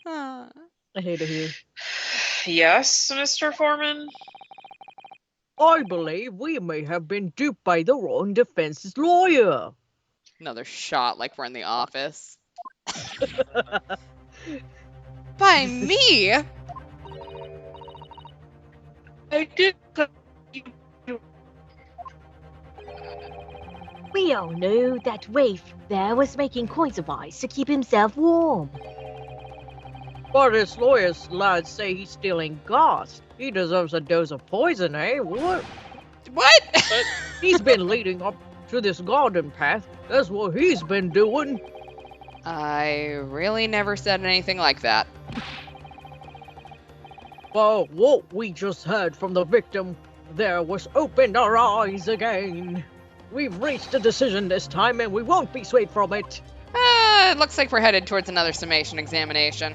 Oh, God. I hate it here. Yes, Mr. Foreman? I believe we may have been duped by the wrong defense's lawyer. Another shot like we're in the office. By me? I did. We all know that Waif there was making coins of ice to keep himself warm. But his lawyer's lads say he's stealing gas. He deserves a dose of poison, eh? What? What? He's been leading up to this garden path That's what he's been doing. I really never said anything like that. Well, what we just heard from the victim there was opened our eyes again. We've reached a decision this time, and we won't be swayed from it. It looks like we're headed towards another summation examination.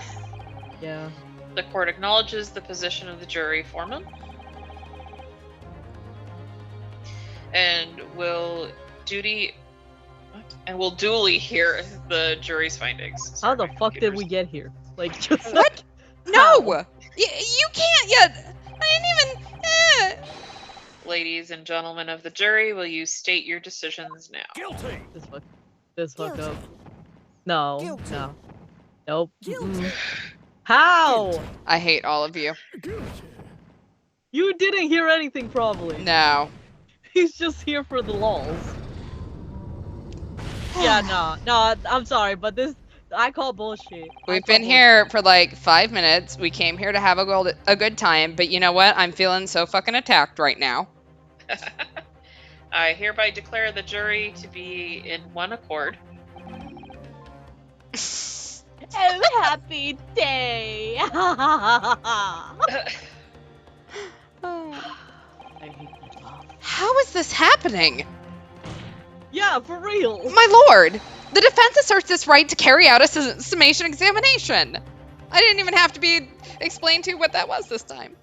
Yeah. The court acknowledges the position of the jury foreman and will duly hear the jury's findings. How Sorry, the my fuck did we computer's- get here? Like, just What? No! How? You can't yet! I didn't even... Ladies and gentlemen of the jury, will you state your decisions now? Guilty. this fucked Guilty. up. No, Guilty. no. Nope. Guilty. Mm-mm. How? I hate all of you. Guilty. You didn't hear anything, probably. No. He's just here for the lulz. Yeah, no, I'm sorry, but this, I call bullshit. We've been here for like 5 minutes. We came here to have a good time, but you know what? I'm feeling so fucking attacked right now. I hereby declare the jury to be in one accord. Oh, happy day! I hate that laugh. How is this happening? Yeah, for real. My lord! The defense asserts this right to carry out a summation examination. I didn't even have to be explained to what that was this time.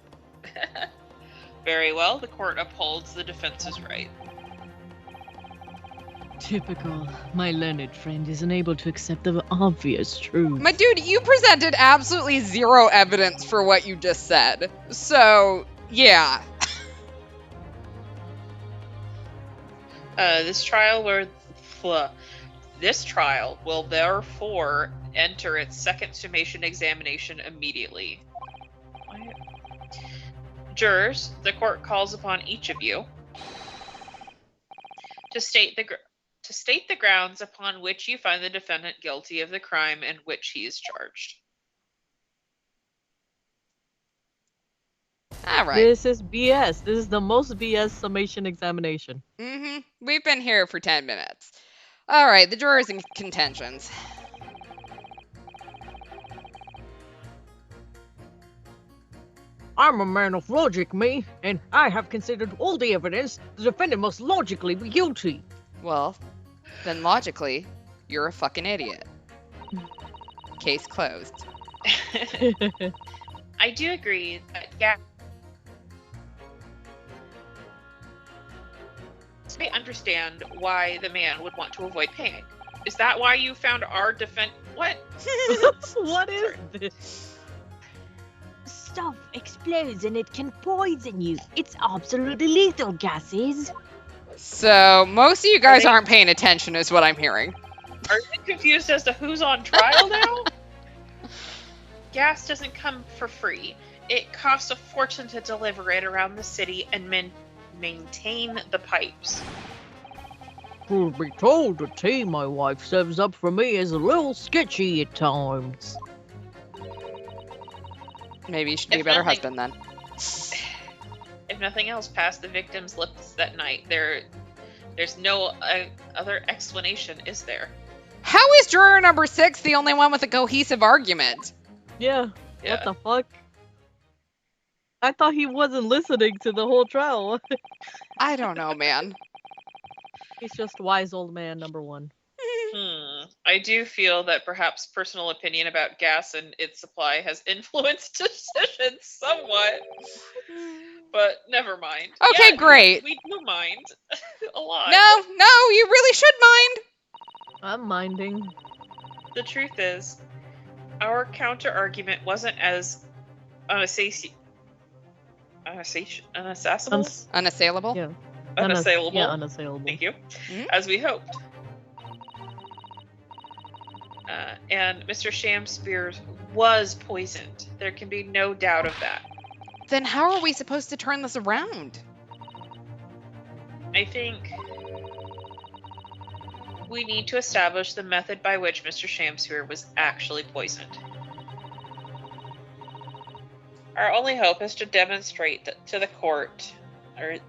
Very well, the court upholds the defense's right. Typical. My learned friend is unable to accept the obvious truth. My dude, you presented absolutely zero evidence for what you just said. So, yeah. This trial will therefore enter its second summation examination immediately. What? Jurors, the court calls upon each of you to state the grounds upon which you find the defendant guilty of the crime in which he is charged. All right. This is BS. This is the most BS summation examination. We've been here for 10 minutes. All right, the jurors in contentions. I'm a man of logic, me, and I have considered all the evidence. The defendant must logically be guilty. Well, then logically, you're a fucking idiot. Case closed. I do agree that, yeah. I understand why the man would want to avoid paying. Is that why you found our defense? What? What is this? Stuff explodes and it can poison you. It's absolutely lethal, gases. So, most of you guys they- aren't paying attention is what I'm hearing. Are you confused as to who's on trial now? Gas doesn't come for free. It costs a fortune to deliver it around the city and maintain the pipes. Truth be told, the tea my wife serves up for me is a little sketchy at times. Maybe you should be a If better nothing- husband then. If nothing else passed the victim's lips that night, there's no other explanation, is there? How is juror number 6 the only one with a cohesive argument? Yeah. Yeah. What the fuck? I thought he wasn't listening to the whole trial. I don't know, man. He's just wise old man number one. I do feel that perhaps personal opinion about gas and its supply has influenced decisions somewhat. But never mind. Okay, Yeah, great. We do mind a lot. No, you really should mind. I'm minding. The truth is, our counter argument wasn't as unassailable. Unassailable? Yeah. Unassailable. Yeah, unassailable. Thank you. Mhm. As we hoped. And Mr. Shamspear was poisoned. There can be no doubt of that. Then how are we supposed to turn this around? I think we need to establish the method by which Mr. Shamspear was actually poisoned. Our only hope is to demonstrate that to the court, in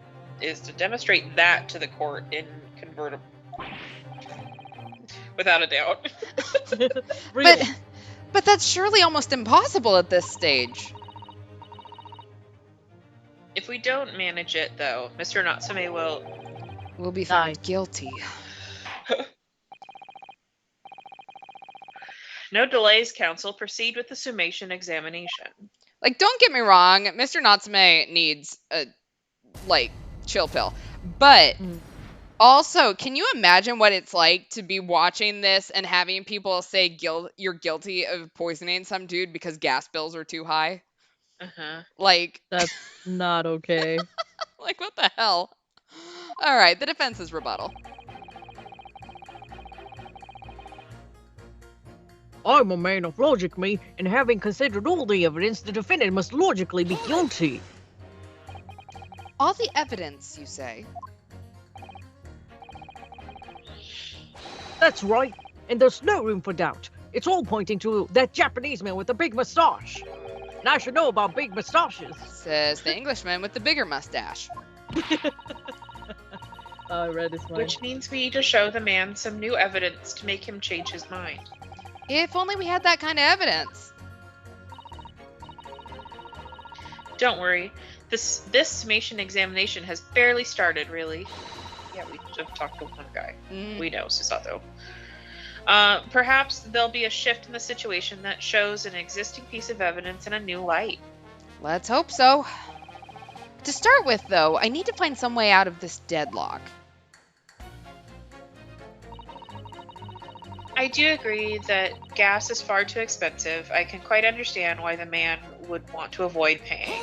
without a doubt. Really? But that's surely almost impossible at this stage. If we don't manage it, though, Mr. Natsume will... We'll be Die. found guilty. No delays, Council. Proceed with the summation examination. Like, don't get me wrong, Mr. Natsume needs a, like, chill pill. But also, can you imagine what it's like to be watching this and having people say you're guilty of poisoning some dude because gas bills are too high? Uh-huh. Like, That's not okay. like, what the hell? All right, the defense's rebuttal. I'm a man of logic, me, and having considered all the evidence, the defendant must logically be guilty. All the evidence, you say? That's right, and there's no room for doubt. It's all pointing to that Japanese man with the big mustache. And I should know about big mustaches. Says the Englishman with the bigger mustache. I read his mind. Which means we need to show the man some new evidence to make him change his mind. If only we had that kind of evidence. Don't worry. This summation examination has barely started, really. Yeah, we just talked to one guy. We know, Susato. Perhaps there'll be a shift in the situation that shows an existing piece of evidence in a new light. Let's hope so. To start with, though, I need to find some way out of this deadlock. I do agree that gas is far too expensive. I can quite understand why the man would want to avoid paying.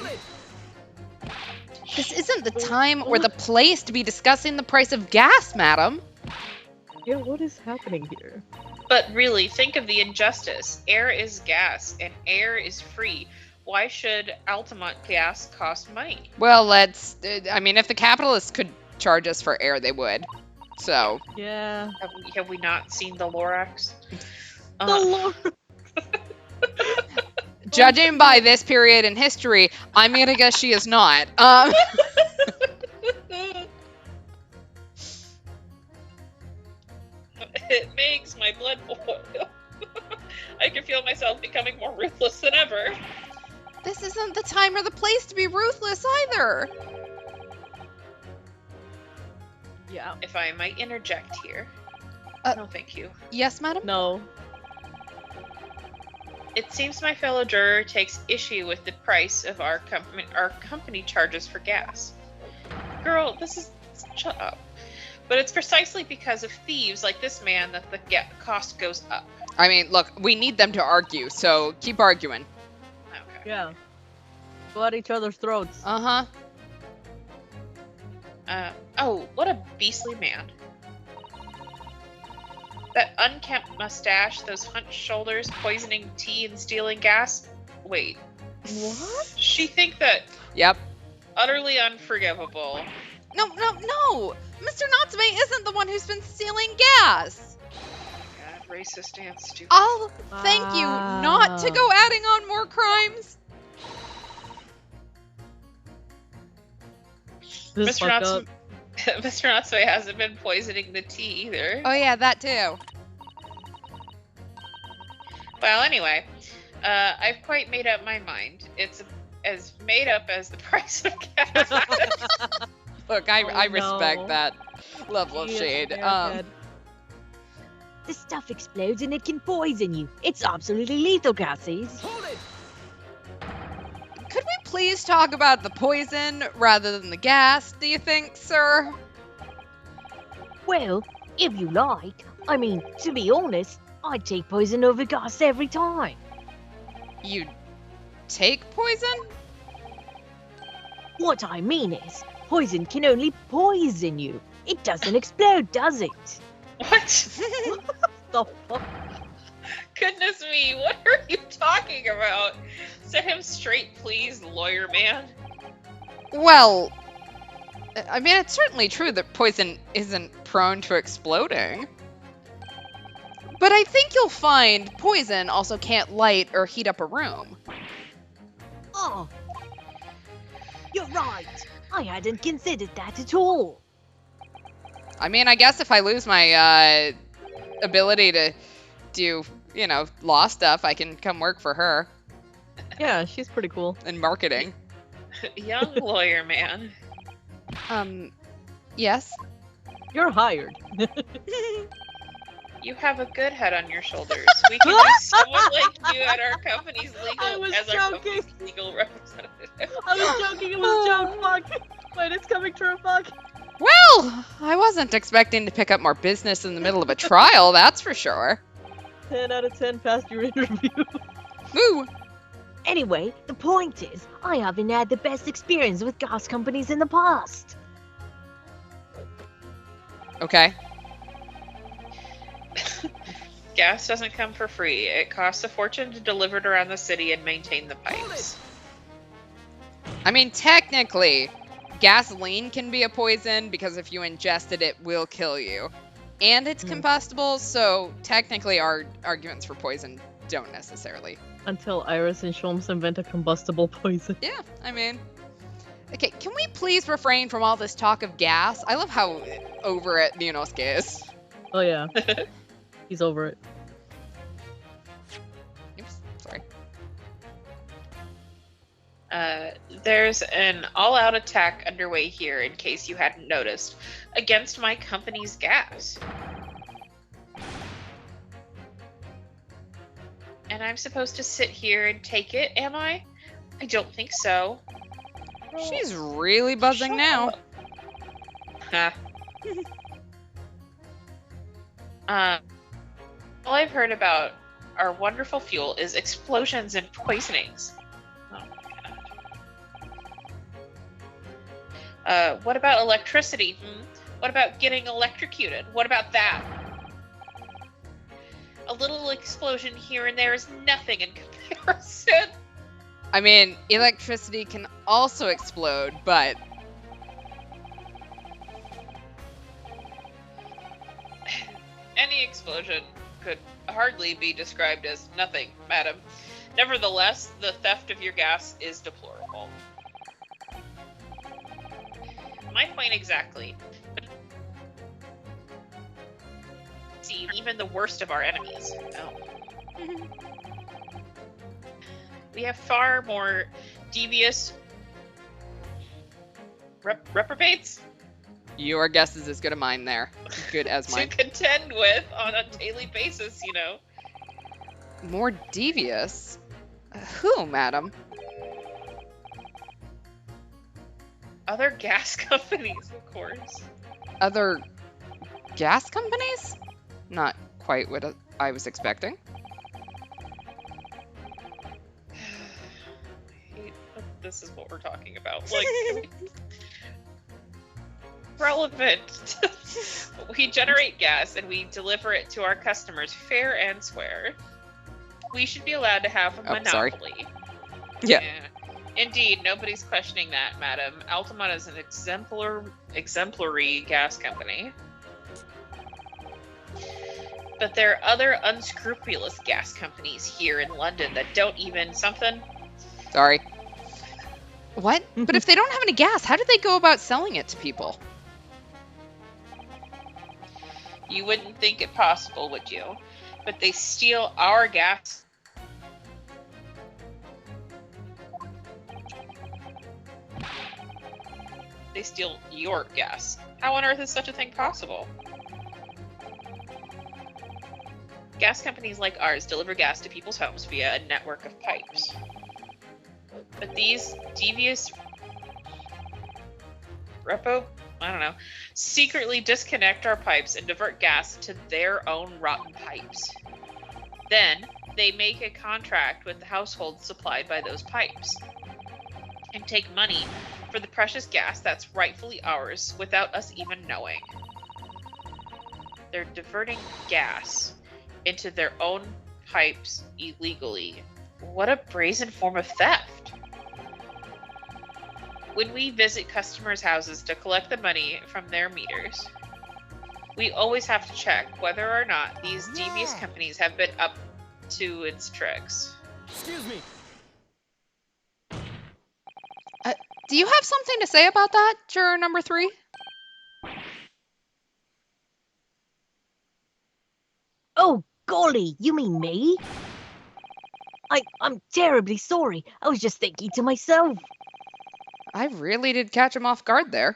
This isn't the time or the place to be discussing the price of gas, madam. Yeah, what is happening here? But really, think of the injustice. Air is gas, and air is free. Why should Altamont gas cost money? Well, I mean, if the capitalists could charge us for air, they would. So. Yeah. Have we not seen the Lorax? The Lord. Judging by this period in history, I'm gonna guess she is not. It makes my blood boil. I can feel myself becoming more ruthless than ever. This isn't the time or the place to be ruthless either. Yeah. If I might interject here. No, thank you. Yes, madam? No. It seems my fellow juror takes issue with the price of our company charges for gas. Girl, shut up. But it's precisely because of thieves like this man that the cost goes up. I mean, look, we need them to argue, so keep arguing. Okay. Yeah. Go at each other's throats. Uh-huh. Oh, what a beastly man. That unkempt mustache, those hunched shoulders, poisoning tea and stealing gas. Wait. What? She think that Yep. utterly unforgivable. No. Mr. Natsume isn't the one who's been stealing gas. God, racist and stupid. I'll thank you not to go adding on more crimes. This Mr. fucked up. Mr. Natsume hasn't been poisoning the tea either. Oh yeah, that too. Well, anyway, I've quite made up my mind. It's as made up as the price of gas. Look, I respect no. that level of He is shade. very good. This stuff explodes and it can poison you. It's absolutely lethal, gases. Could we please talk about the poison rather than the gas, do you think, sir? Well, if you like. I mean, to be honest, I'd take poison over gas every time. You take poison? What I mean is, poison can only poison you. It doesn't explode, does it? What? The fuck? Goodness me, what are you talking about? Set him straight, please, lawyer man. Well, I mean, it's certainly true that poison isn't prone to exploding. But I think you'll find poison also can't light or heat up a room. Oh, you're right. I hadn't considered that at all. I mean, I guess if I lose my ability to do, law stuff, I can come work for her Yeah, she's pretty cool. in marketing. Young lawyer man. Yes. You're hired. You have a good head on your shoulders. We can use someone like you at our company's I was our joking. company's legal representative. I was joking, it was a joke, fuck. Wait, it's coming true, fuck. Well, I wasn't expecting to pick up more business in the middle of a trial, that's for sure. 10 out of 10 passed your interview. Woo! Anyway, the point is, I haven't had the best experience with gas companies in the past. Okay. Gas doesn't come for free. It costs a fortune to deliver it around the city and maintain the pipes. I mean, technically, gasoline can be a poison because if you ingest it, it will kill you. And it's combustible, so technically our arguments for poison don't necessarily. Until Iris and Sholmes invent a combustible poison. Yeah, I mean... Okay, can we please refrain from all this talk of gas? I love how over it Ninosuke is. Oh yeah. He's over it. Oops, sorry. There's an all-out attack underway here, in case you hadn't noticed, against my company's gas. And I'm supposed to sit here and take it, am I? I don't think so. She's really buzzing Shut now. up. All I've heard about our wonderful fuel is explosions and poisonings. Oh my god. What about electricity? What about getting electrocuted? What about that? A little explosion here and there is nothing in comparison. I mean, electricity can also explode, but... Any explosion could hardly be described as nothing, madam. Nevertheless, the theft of your gas is deplorable. My point exactly. See, even the worst of our enemies. Oh. We have far more devious reprobates Your guess is as good as mine there. Good as to mine. contend with on a daily basis, you know. More devious? Who, madam? Other gas companies, of course. Other gas companies? Not quite what I was expecting. This is what we're talking about. Like, relevant. We generate gas and we deliver it to our customers fair and square. We should be allowed to have a monopoly. Yeah. Indeed, nobody's questioning that, madam. Altamont is an exemplary gas company. But there are other unscrupulous gas companies here in London that don't even something. Sorry. What? But if they don't have any gas, how do they go about selling it to people? You wouldn't think it possible, would you? But they steal our gas. They steal your gas. How on earth is such a thing possible? Gas companies like ours deliver gas to people's homes via a network of pipes. But these devious secretly disconnect our pipes and divert gas to their own rotten pipes. Then, they make a contract with the households supplied by those pipes and take money for the precious gas that's rightfully ours without us even knowing. They're diverting gas into their own pipes illegally. What a brazen form of theft! When we visit customers' houses to collect the money from their meters, we always have to check whether or not these devious companies have been up to its tricks. Excuse me. Do you have something to say about that, juror number 3? Oh, golly, you mean me? I'm terribly sorry. I was just thinking to myself. I really did catch him off guard there.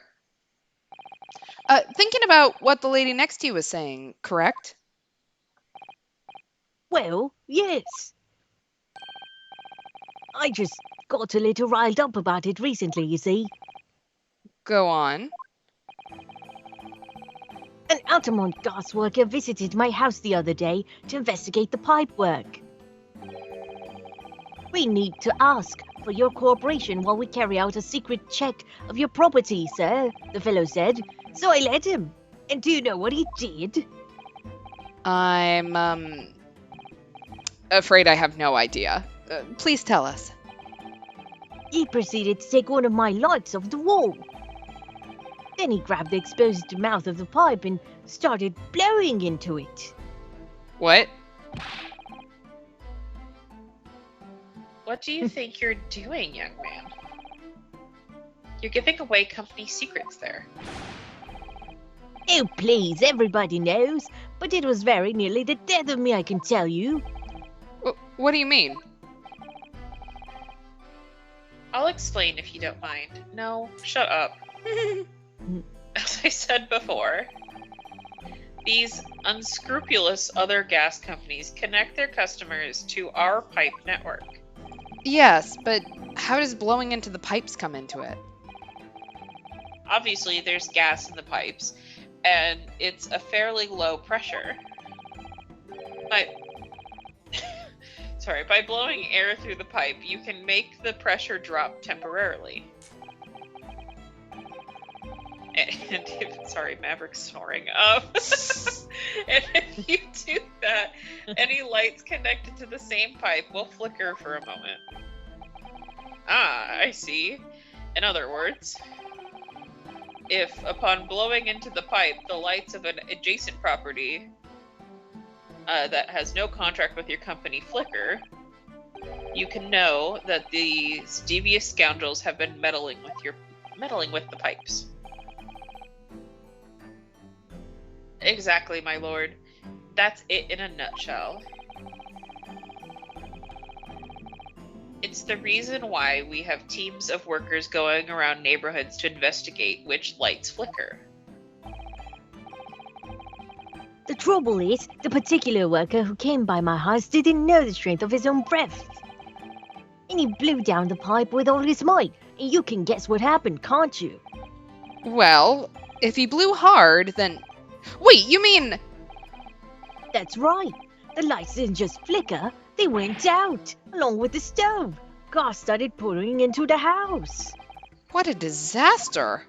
Thinking about what the lady next to you was saying, correct? Well, yes. I just got a little riled up about it recently, you see. Go on. An Altamont gas worker visited my house the other day to investigate the pipe work. We need to ask for your cooperation while we carry out a secret check of your property, sir, the fellow said. So I let him. And do you know what he did? I'm, afraid I have no idea. Please tell us. He proceeded to take one of my lights off the wall. Then he grabbed the exposed mouth of the pipe and started blowing into it. What? What do you think you're doing, young man? You're giving away company secrets there. Oh, please, everybody knows. But it was very nearly the death of me, I can tell you. What do you mean? I'll explain if you don't mind. No, shut up. As I said before, these unscrupulous other gas companies connect their customers to our pipe network. Yes, but how does blowing into the pipes come into it? Obviously, there's gas in the pipes, and it's a fairly low pressure. By blowing air through the pipe, you can make the pressure drop temporarily. Maverick's snoring. And if you do that, any lights connected to the same pipe will flicker for a moment. Ah, I see. In other words, if upon blowing into the pipe, the lights of an adjacent property that has no contract with your company flicker, you can know that these devious scoundrels have been meddling with the pipes. Exactly, my lord. That's it in a nutshell. It's the reason why we have teams of workers going around neighborhoods to investigate which lights flicker. The trouble is, the particular worker who came by my house didn't know the strength of his own breath. And he blew down the pipe with all his might, and you can guess what happened, can't you? Well, if he blew hard, then... Wait, you mean... That's right. The lights didn't just flicker, they went out, along with the stove. Gas started pouring into the house. What a disaster!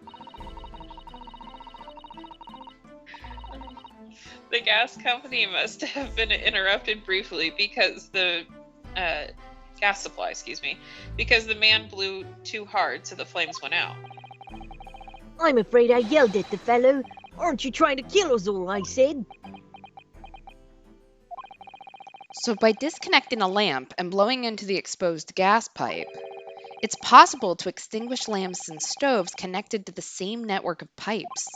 The gas company must have been interrupted briefly because the gas supply, because the man blew too hard, so the flames went out. I'm afraid I yelled at the fellow. Aren't you trying to kill us all, I said. So by disconnecting a lamp and blowing into the exposed gas pipe, it's possible to extinguish lamps and stoves connected to the same network of pipes.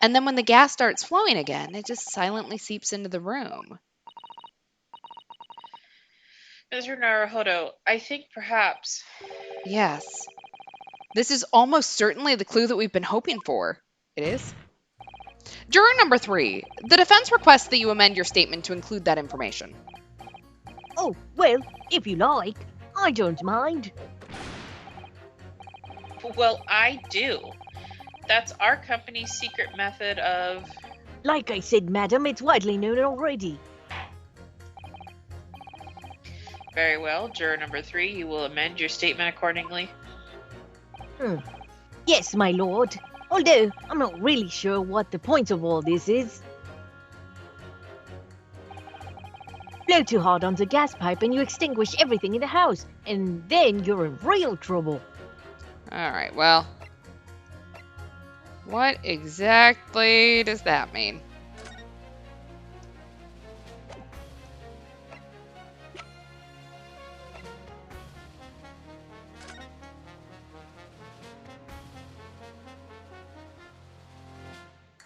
And then when the gas starts flowing again, it just silently seeps into the room. Mr. Naruhodo, I think perhaps... Yes. This is almost certainly the clue that we've been hoping for. It is. Juror number 3, the defense requests that you amend your statement to include that information. Oh, well, if you like. I don't mind. Well, I do. That's our company's secret method of... Like I said, madam, it's widely known already. Very well, juror number 3, you will amend your statement accordingly. Yes, my lord. Although, I'm not really sure what the point of all this is. Blow too hard on the gas pipe and you extinguish everything in the house, and then you're in real trouble. Alright, well... what exactly does that mean?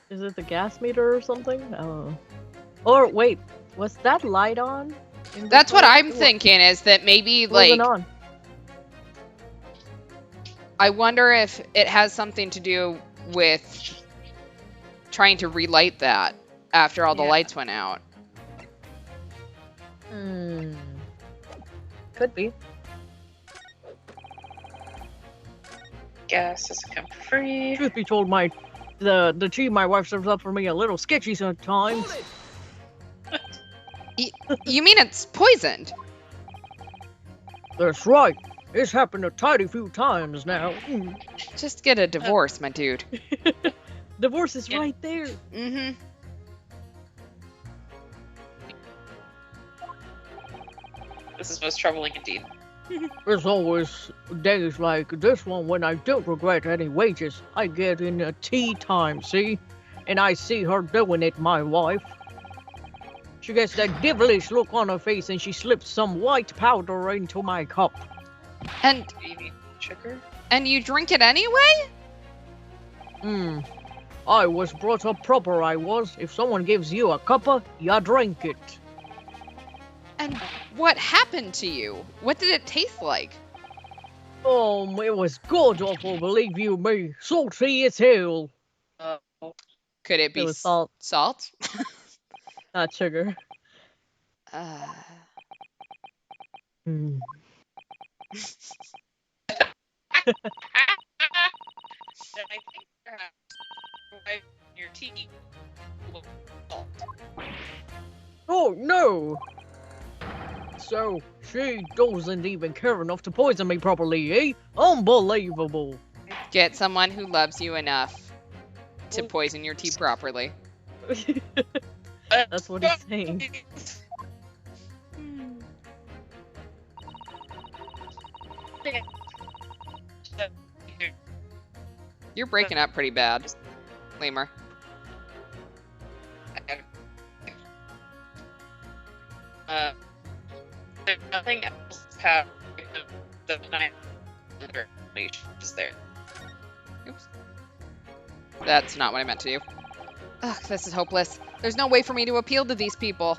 Is it the gas meter or something? I don't know. Or wait, was that light on? That's what I'm thinking, is that maybe, like, on. I wonder if it has something to do with trying to relight that after all the Yeah. lights went out. Could be. Gas doesn't come for free. Truth be told, the tea my wife serves up for me a little sketchy sometimes. You mean it's poisoned? That's right. It's happened a tidy few times now. Just get a divorce, my dude. Divorce is Yeah. right there. Mm-hmm. This is most troubling indeed. There's always days like this one when I don't regret any wages I get in a tea time, see? And I see her doing it, my wife. She gets that devilish look on her face and she slips some white powder into my cup. And Do you need sugar? you drink it anyway? I was brought up proper, I was. If someone gives you a cuppa, ya drink it. And what happened to you? What did it taste like? It was god awful, believe you me. Salty as hell. Could it be It was salt, salt? not sugar. Hmm. And I think perhaps your tea will salt. Oh no! So, she doesn't even care enough to poison me properly, eh? Unbelievable. Get someone who loves you enough to poison your tea properly. That's what he's saying. You're breaking up pretty bad, Lemur. There's nothing else past the night is there. Oops. That's not what I meant to do. Ugh, this is hopeless. There's no way for me to appeal to these people.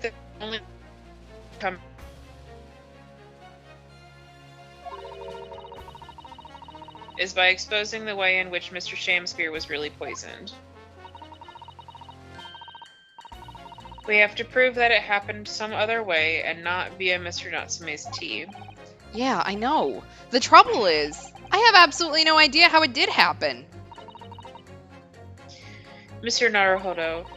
The only come is by exposing the way in which Mr. Shamspear was really poisoned. We have to prove that it happened some other way and not via Mr. Natsume's tea. Yeah, I know. The trouble is, I have absolutely no idea how it did happen. Mr. Naruhodo,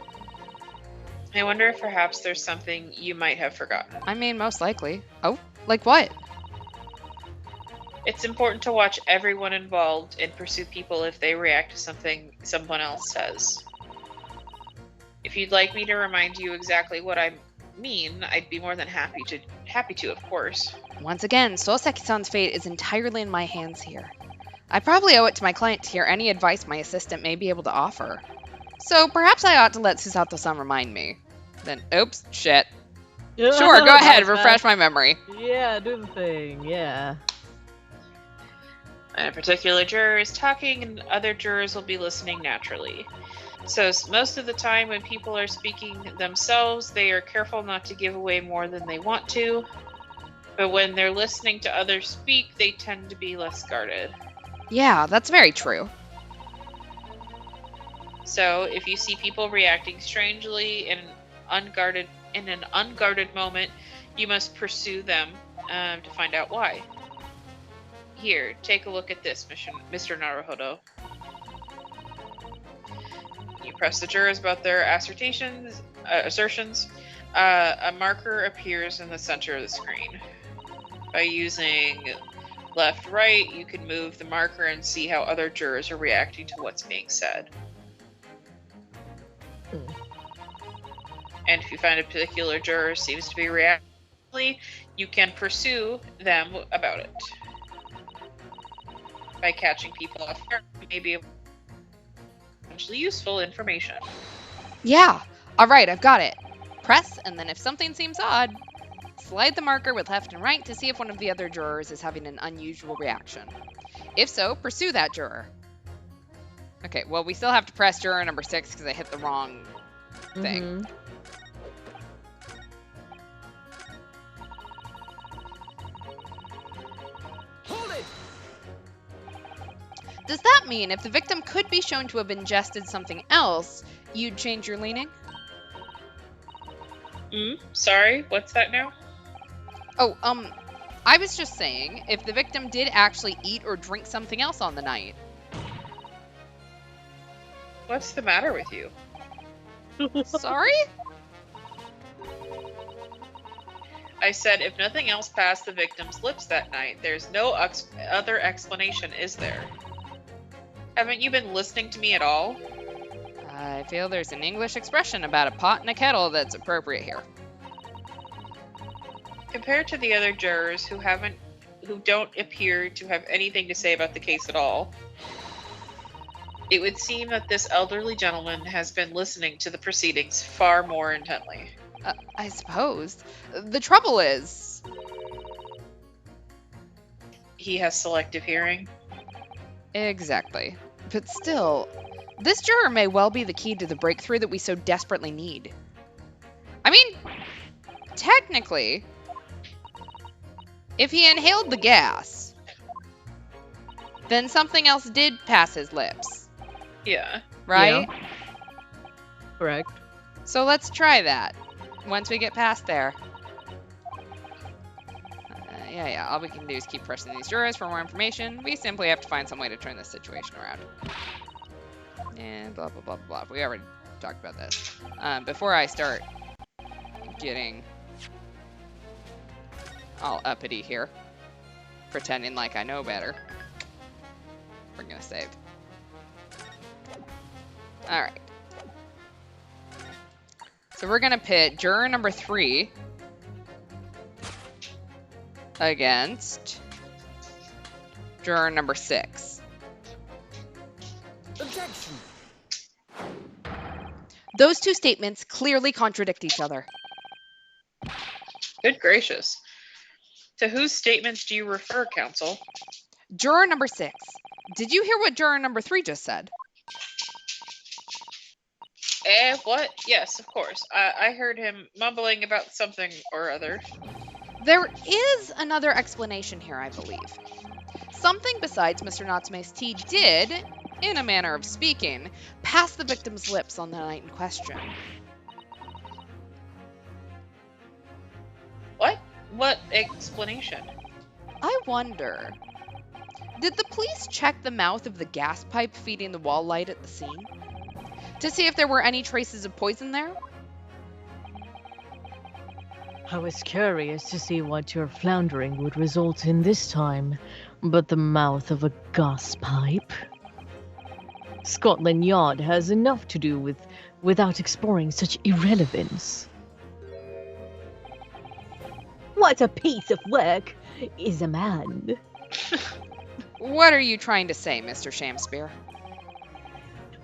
I wonder if perhaps there's something you might have forgotten. I mean, most likely. Oh, like what? It's important to watch everyone involved and pursue people if they react to something someone else says. If you'd like me to remind you exactly what I mean, I'd be more than happy to, of course. Once again, Soseki-san's fate is entirely in my hands here. I probably owe it to my client to hear any advice my assistant may be able to offer. So perhaps I ought to let Susato-san remind me. Then, oops, shit. Sure, go ahead, refresh my memory. Yeah, do the thing, yeah. A particular juror is talking and other jurors will be listening naturally. So most of the time when people are speaking themselves, they are careful not to give away more than they want to. But when they're listening to others speak, they tend to be less guarded. Yeah, that's very true. So if you see people reacting strangely in an unguarded moment, you must pursue them to find out why. Here, take a look at this, Mr. Naruhodo. You press the jurors about their assertions. A marker appears in the center of the screen. By using left, right, you can move the marker and see how other jurors are reacting to what's being said. And if you find a particular juror seems to be reacting, you can pursue them about it. By catching people off guard, you may be able to potentially useful information. Yeah, alright, I've got it. Press, and then if something seems odd, slide the marker with left and right to see if one of the other jurors is having an unusual reaction. If so, pursue that juror. Okay, well, we still have to press juror number 6 because I hit the wrong thing. Mhm. Does that mean if the victim could be shown to have ingested something else, you'd change your leaning? Sorry, what's that now? Oh, I was just saying, if the victim did actually eat or drink something else on the night. What's the matter with you? Sorry? I said if nothing else passed the victim's lips that night, there's no other explanation, is there? Haven't you been listening to me at all? I feel there's an English expression about a pot and a kettle that's appropriate here. Compared to the other jurors who don't appear to have anything to say about the case at all, it would seem that this elderly gentleman has been listening to the proceedings far more intently. I suppose. The trouble is... He has selective hearing. Exactly. But still, this juror may well be the key to the breakthrough that we so desperately need. I mean, technically, if he inhaled the gas, then something else did pass his lips, Yeah. right? Yeah. Correct. So let's try that once we get past there. Yeah, all we can do is keep pressing these jurors for more information. We simply have to find some way to turn this situation around. And blah, blah, blah, blah, blah. We already talked about this. Before I start getting all uppity here, pretending like I know better, we're gonna save. Alright. So we're gonna pit juror number 3 against juror number 6. Objection. Those two statements clearly contradict each other. Good gracious. To whose statements do you refer, counsel? Juror number 6. Did you hear what juror number 3 just said? What? Yes, of course. I heard him mumbling about something or other. There is another explanation here, I believe. Something besides Mr. Natsume's tea did, in a manner of speaking, pass the victim's lips on the night in question. What? What explanation? I wonder, did the police check the mouth of the gas pipe feeding the wall light at the scene? To see if there were any traces of poison there? I was curious to see what your floundering would result in this time, but the mouth of a gas pipe? Scotland Yard has enough to do without exploring such irrelevance. What a piece of work is a man. What are you trying to say, Mr. Shamspeare?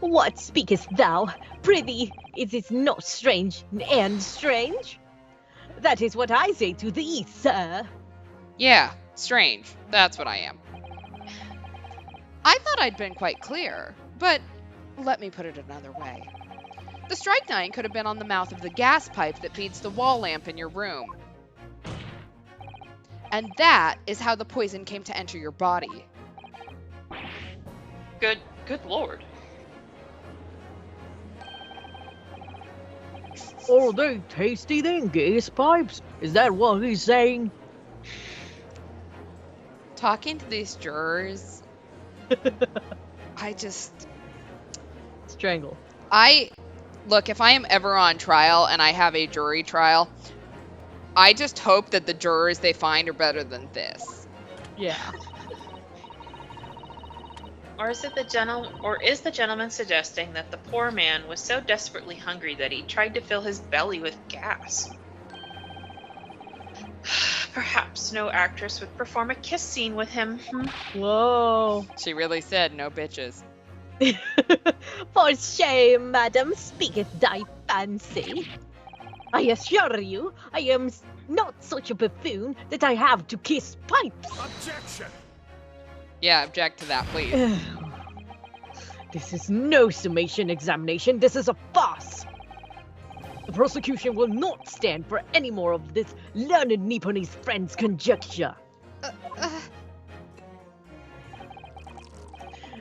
What speakest thou? Prithee, is it not strange and strange? That is what I say to thee, sir. Yeah, strange. That's what I am. I thought I'd been quite clear, but let me put it another way. The strychnine could have been on the mouth of the gas pipe that feeds the wall lamp in your room. And that is how the poison came to enter your body. Good lord. Are they tasty then, gas pipes? Is that what he's saying? Talking to these jurors, I just... Strangle. Look, if I am ever on trial and I have a jury trial, I just hope that the jurors they find are better than this. Yeah. Or is the gentleman suggesting that the poor man was so desperately hungry that he tried to fill his belly with gas? Perhaps no actress would perform a kiss scene with him. Whoa. She really said no bitches. For shame, madam, speaketh thy fancy. I assure you, I am not such a buffoon that I have to kiss pipes. Objection. Yeah, object to that, please. This is no summation examination. This is a farce. The prosecution will not stand for any more of this learned Nipponese friend's conjecture.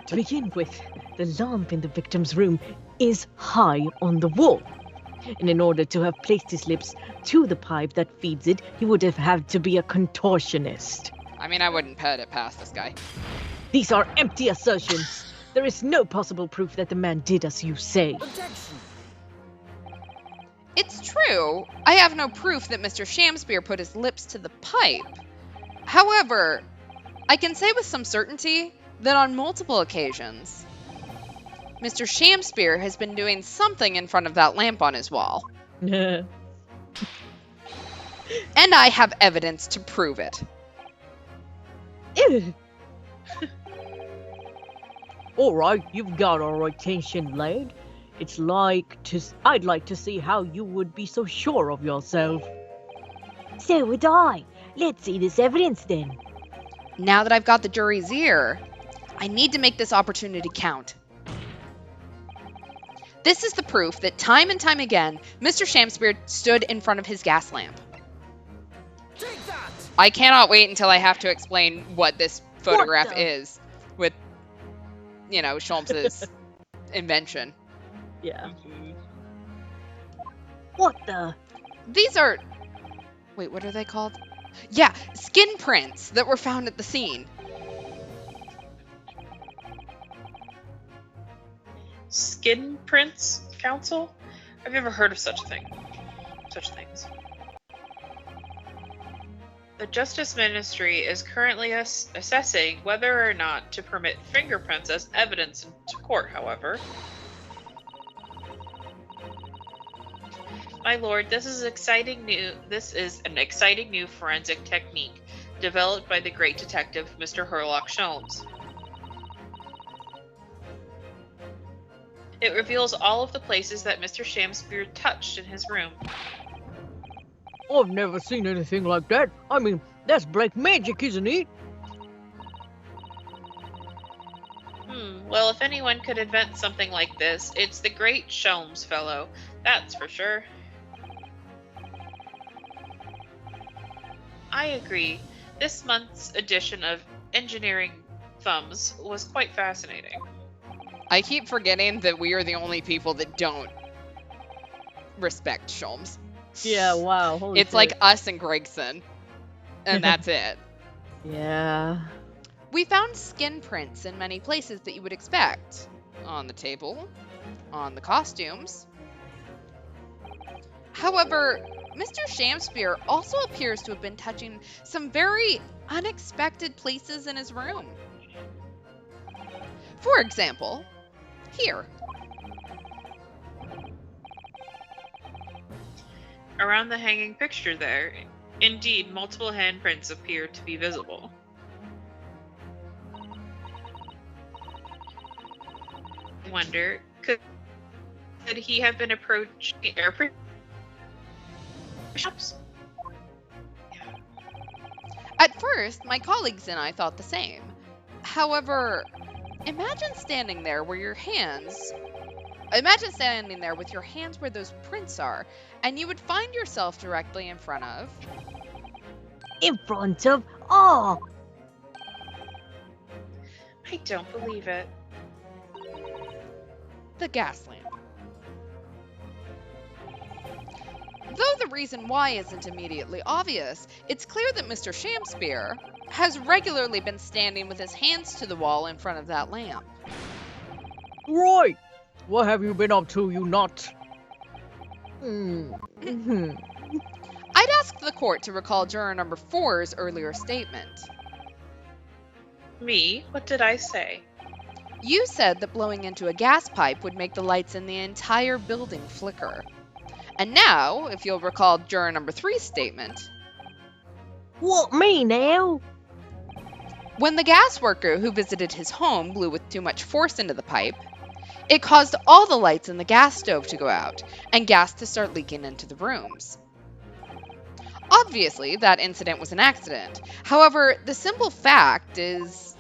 To begin with, the lamp in the victim's room is high on the wall. And in order to have placed his lips to the pipe that feeds it, he would have had to be a contortionist. I mean, I wouldn't put it past this guy. These are empty assertions. There is no possible proof that the man did as you say. It's true. I have no proof that Mr. Shamspear put his lips to the pipe. However, I can say with some certainty that on multiple occasions, Mr. Shamspear has been doing something in front of that lamp on his wall. And I have evidence to prove it. All right, you've got our attention, lad. I'd like to see how you would be so sure of yourself. So would I. Let's see this evidence then. Now that I've got the jury's ear, I need to make this opportunity count. This is the proof that time and time again, Mr. Shamspear stood in front of his gas lamp. I cannot wait until I have to explain what this photograph is with, Sholmes's invention. Yeah. What the? These are... Wait, what are they called? Yeah, skin prints that were found at the scene. Skin Prints Council? I've never heard of such things. The Justice Ministry is currently assessing whether or not to permit fingerprints as evidence into court, however. My lord, this is an exciting new forensic technique developed by the great detective Mr. Herlock Sholmes. It reveals all of the places that Mr. Shamspear touched in his room. I've never seen anything like that. I mean, that's black magic, isn't it? Well, if anyone could invent something like this, it's the great Sholmes fellow. That's for sure. I agree. This month's edition of Engineering Thumbs was quite fascinating. I keep forgetting that we are the only people that don't respect Sholmes. Yeah, wow. Holy It's shit. like us and Gregson, and that's it. Yeah. We found skin prints in many places that you would expect. On the table, on the costumes. However, Mr. Shamspear also appears to have been touching some very unexpected places in his room. For example, here. Around the hanging picture there, indeed, multiple handprints appear to be visible. I wonder, could he have been approaching airport shops? At first, my colleagues and I thought the same. However, imagine standing there with your hands where those prints are, and you would find yourself directly in front of... In front of? Oh! I don't believe it. the gas lamp. Though the reason why isn't immediately obvious, it's clear that Mr. Shamspear has regularly been standing with his hands to the wall in front of that lamp. Right. What have you been up to, you nut? I'd ask the court to recall juror number 4's earlier statement. Me? What did I say? You said that blowing into a gas pipe would make the lights in the entire building flicker. And now, if you'll recall juror number 3's statement, What, me now? when the gas worker who visited his home blew with too much force into the pipe, it caused all the lights in the gas stove to go out and gas to start leaking into the rooms. Obviously, that incident was an accident. However, the simple fact is,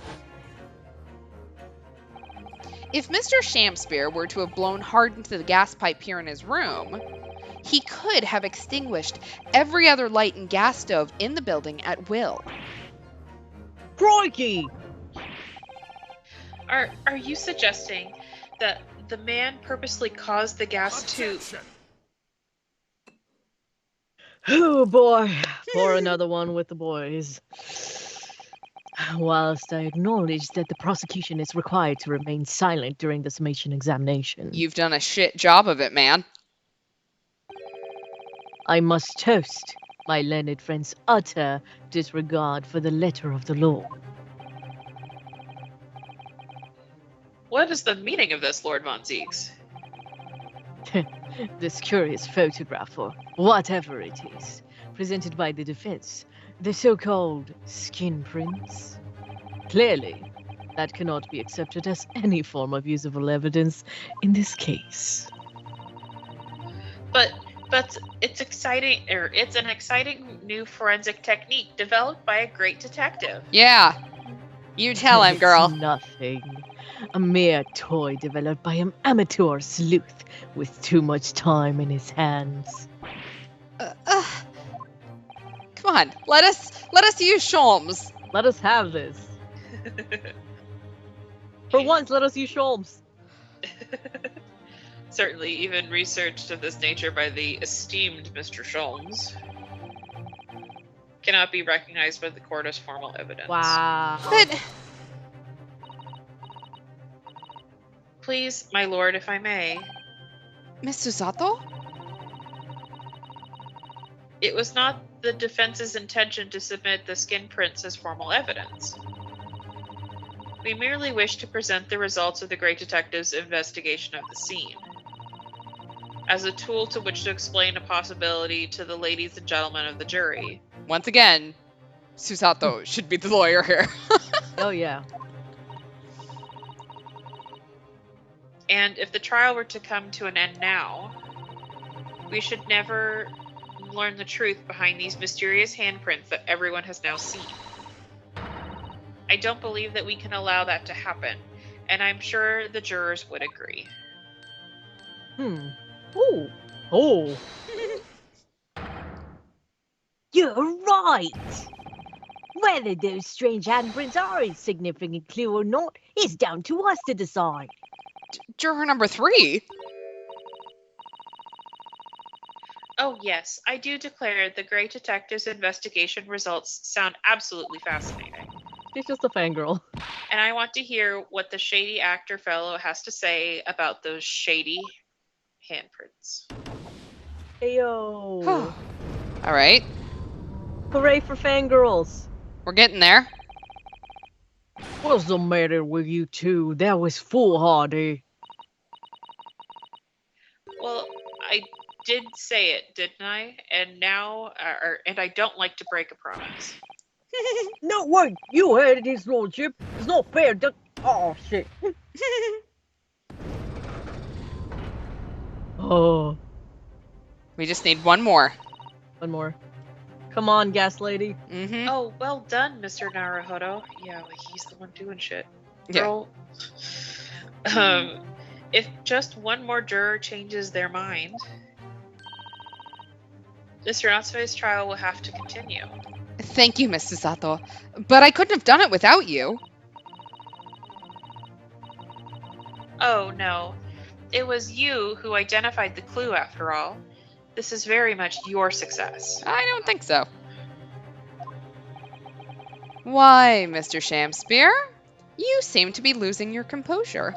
If Mr. Shamspear were to have blown hard into the gas pipe here in his room, he could have extinguished every other light and gas stove in the building at will. Crikey! Are you suggesting that the man purposely caused the gas to... Oh boy, pour another one with the boys. Whilst I acknowledge that the prosecution is required to remain silent during the summation examination, You've done a shit job of it, man. I must toast my learned friend's utter disregard for the letter of the law. What is the meaning of this, Lord Von Zieks? This curious photograph, or whatever it is, presented by the defense, the so-called skin prints. Clearly, that cannot be accepted as any form of usable evidence in this case. But it's exciting, it's an exciting new forensic technique developed by a great detective. Yeah. You tell him, It's girl. nothing. A mere toy developed by an amateur sleuth with too much time in his hands. Come on, let us use Sholmes. Let us have this. For once, let us use Sholmes. Certainly, even research of this nature by the esteemed Mr. Sholmes cannot be recognized by the court as formal evidence. Wow. But Please, my lord, if I may, Miss Susato? it was not the defense's intention to submit the skin prints as formal evidence. We merely wish to present the results of the great detective's investigation of the scene as a tool to which to explain a possibility to the ladies and gentlemen of the jury. Once again, Susato should be the lawyer here. Oh, yeah. And if the trial were to come to an end now, we should never learn the truth behind these mysterious handprints that everyone has now seen. I don't believe that we can allow that to happen, and I'm sure the jurors would agree. Ooh. Oh. You're right. Whether those strange handprints are a significant clue or not is down to us to decide. Juror number 3. Oh yes, I do declare the great detective's investigation results sound absolutely fascinating. She's just a fangirl. And I want to hear what the shady actor fellow has to say about those shady handprints. Ayo. All right, Hooray for fangirls. we're getting there. What's the matter with you two? That was foolhardy. Well, I did say it, didn't I? And now, and I don't like to break a promise. No, wait, you heard it, his lordship. It's not fair. Oh, shit. Oh, We just need one more. one more. Come on, gas lady. Mm-hmm. Oh, well done, Mr. Naruhodo. Yeah, like he's the one doing shit. Yeah. Girl. If just one more juror changes their mind, Mr. Natsume's trial will have to continue. Thank you, Miss Susato. But I couldn't have done it without you. Oh, no. It was you who identified the clue, after all. This is very much your success. I don't think so. Why, Mr. Shamspear? You seem to be losing your composure.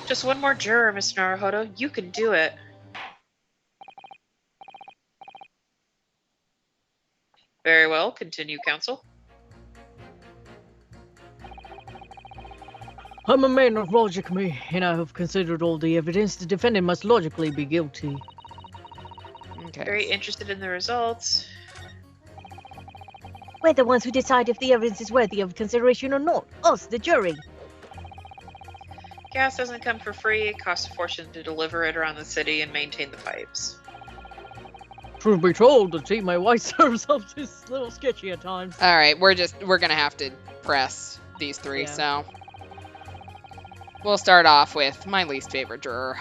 Just one more juror, Mr. Naruhodo. You can do it. Very well. Continue, counsel. I'm a man of logic, me, and I have considered all the evidence. The defendant must logically be guilty. Okay. Very interested in the results. We're the ones who decide if the evidence is worthy of consideration or not. Us, the jury. Gas doesn't come for free. It costs a fortune to deliver it around the city and maintain the pipes. Truth be told, the team my wife serves up is a little sketchy at times. All right, we're gonna have to press these three, Yeah. so we'll start off with my least favorite juror.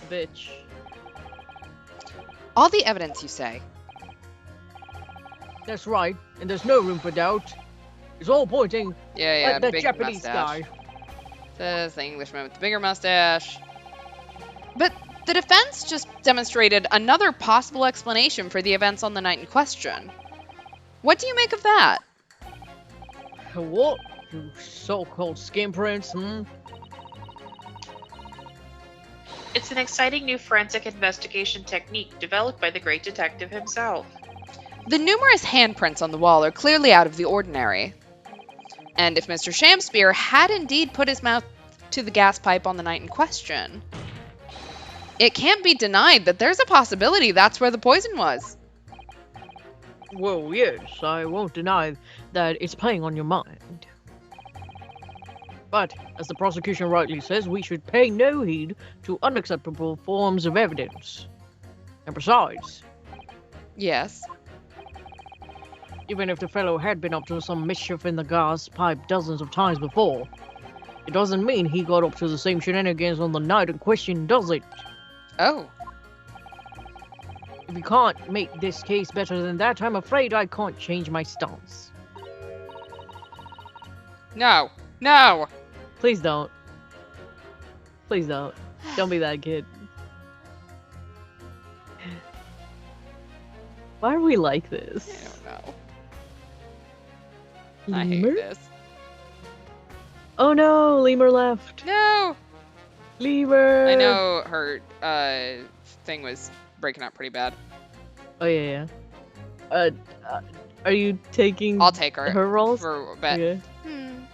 Bitch. All the evidence, you say? That's right, and there's no room for doubt. It's all pointing Yeah, at that big Japanese mustache. guy. Says the Englishman with the bigger mustache. But the defense just demonstrated another possible explanation for the events on the night in question. What do you make of that? What? You so-called skin prints, hmm? It's an exciting new forensic investigation technique developed by the great detective himself. The numerous handprints on the wall are clearly out of the ordinary. And if Mr. Shamspeare had indeed put his mouth to the gas pipe on the night in question, it can't be denied that there's a possibility that's where the poison was. Well, yes, I won't deny that it's playing on your mind. But, as the prosecution rightly says, we should pay no heed to unacceptable forms of evidence. And besides, Yes. even if the fellow had been up to some mischief in the gas pipe dozens of times before, it doesn't mean he got up to the same shenanigans on the night in question, does it? Oh. If you can't make this case better than that, I'm afraid I can't change my stance. No. No. Please don't. Please don't. Don't be that kid. Why are we like I this? don't know. I hate Lemur? this. Oh no, Lemur left. No. Lemur. I know her thing was breaking up pretty bad. Oh yeah, yeah. Are you taking I'll take her. her roles? For a bit. Okay.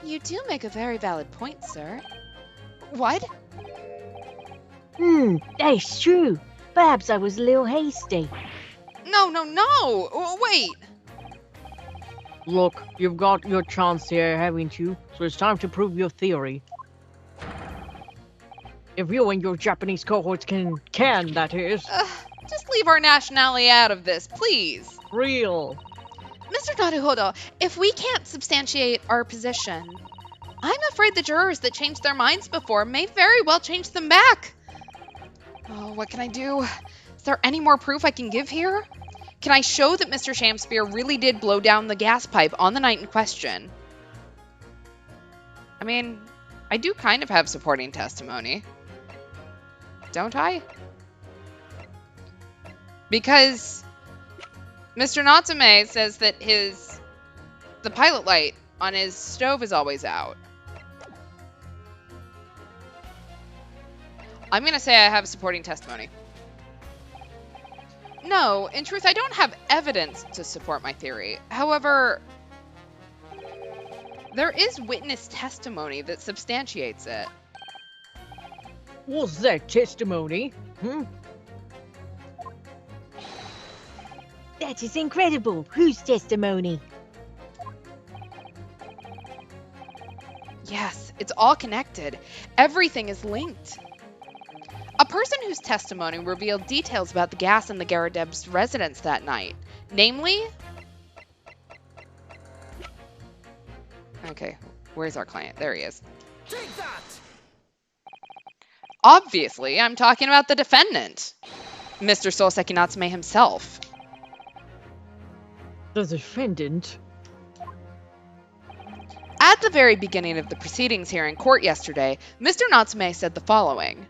You do make a very valid point, sir. What? That's true. Perhaps I was a little hasty. No. Wait. Look, you've got your chance here, haven't you? So it's time to prove your theory. If you and your Japanese cohorts can, that is, Just leave our nationality out of this, please. real. Mr. Naruhodo, if we can't substantiate our position, I'm afraid the jurors that changed their minds before may very well change them back. Oh, what can I do? Is there any more proof I can give here? Can I show that Mr. Shamspeare really did blow down the gas pipe on the night in question? I mean, I do kind of have supporting testimony. Don't I? Because Mr. Natsume says that the pilot light on his stove is always out. I'm going to say I have supporting testimony. No, in truth, I don't have evidence to support my theory. However, there is witness testimony that substantiates it. What's that testimony? That is incredible. Whose testimony? Yes, it's all connected. Everything is linked. A person whose testimony revealed details about the gas in the Garadeb's residence that night. Namely... Okay, where's our client? There he is. Take that! Obviously, I'm talking about the defendant, Mr. Souseki Natsume himself. The defendant? At the very beginning of the proceedings here in court yesterday, Mr. Natsume said the following.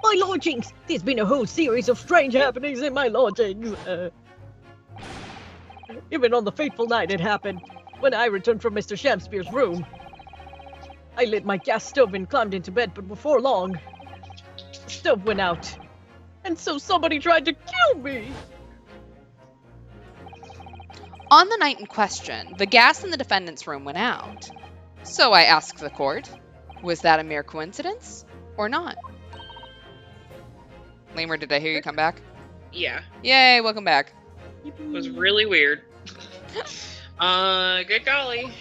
My lodgings! There's been a whole series of strange happenings in my lodgings. Even on the fateful night it happened, when I returned from Mr. Shamspeare's room. I lit my gas stove and climbed into bed, but before long, the stove went out. And so somebody tried to kill me! On the night in question, the gas in the defendant's room went out. So I asked the court, was that a mere coincidence or not? Lemur, did I hear you come back? Yeah, Yay, welcome back. it was really weird. Good golly.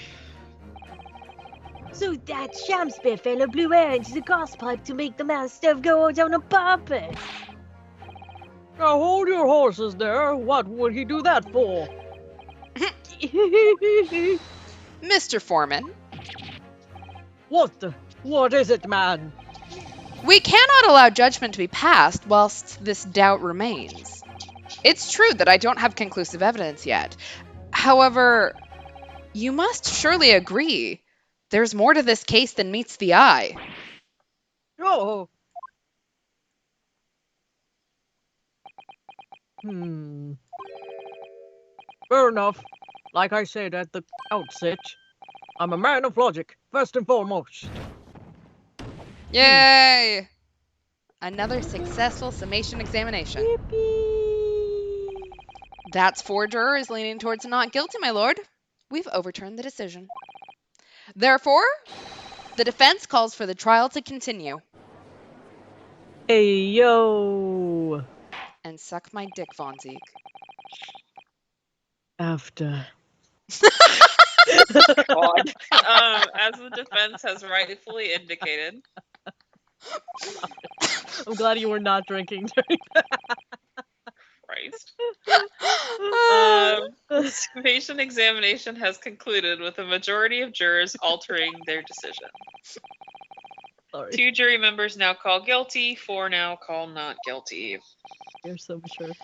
So that Shamspeare fellow blew air into the gas pipe to make the man's stove go out on purpose. Now hold your horses there. What would he do that for? Mr. Foreman, What is it, man? we cannot allow judgment to be passed whilst this doubt remains. It's true that I don't have conclusive evidence yet. However, you must surely agree there's more to this case than meets the eye. Oh. Fair enough. Like I said at the outset, I'm a man of logic, first and foremost. Yay! Another successful summation examination. That's 4 jurors leaning towards not guilty, my lord. We've overturned the decision. Therefore, the defense calls for the trial to continue. Hey, yo. And suck my dick, Von Zeke. After. God. As the defense has rightfully indicated. I'm glad you were not drinking during Christ. Summation examination has concluded with a majority of jurors altering their decision. Sorry. 2 jury members now call guilty, 4 now call not guilty. You're so mature.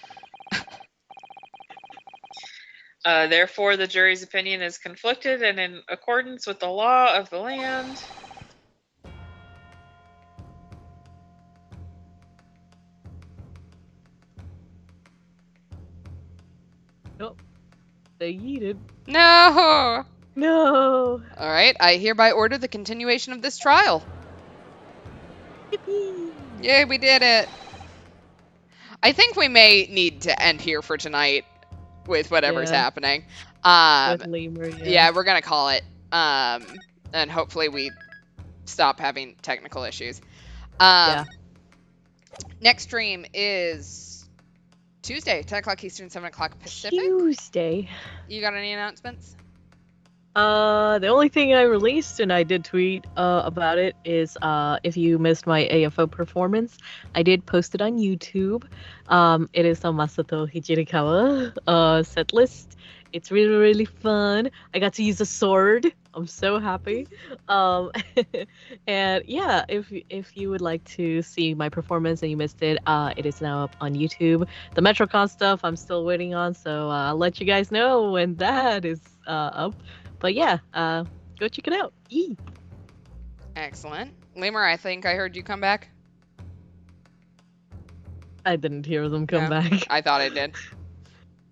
Therefore, the jury's opinion is conflicted and in accordance with the law of the land. Nope. They yeeted. No! No. All right, I hereby order the continuation of this trial. Yippee. Yay, we did it. I think we may need to end here for tonight with whatever's Yeah. happening. With Lemur, Yeah, we're going to call it. And hopefully we stop having technical issues. Yeah. Next stream is Tuesday, 10 o'clock Eastern, 7 o'clock Pacific. Tuesday. You got any announcements? The only thing I released, and I did tweet about it, is if you missed my AFO performance, I did post it on YouTube. It is on Masato Hijirikawa set list. It's really, really fun. I got to use a sword. I'm so happy. And yeah, if you would like to see my performance and you missed it, it is now up on YouTube. The MetroCon stuff I'm still waiting on, so I'll let you guys know when that is up. But yeah, go check it out. Yee. Excellent. Lemur, I think I heard you come back. I didn't hear them come No, back. I thought I did.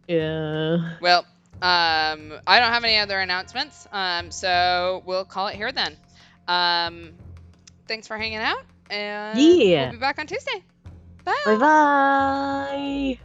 Yeah. Well, I don't have any other announcements, so we'll call it here then. Thanks for hanging out, and Yeah. we'll be back on Tuesday. Bye. Bye bye.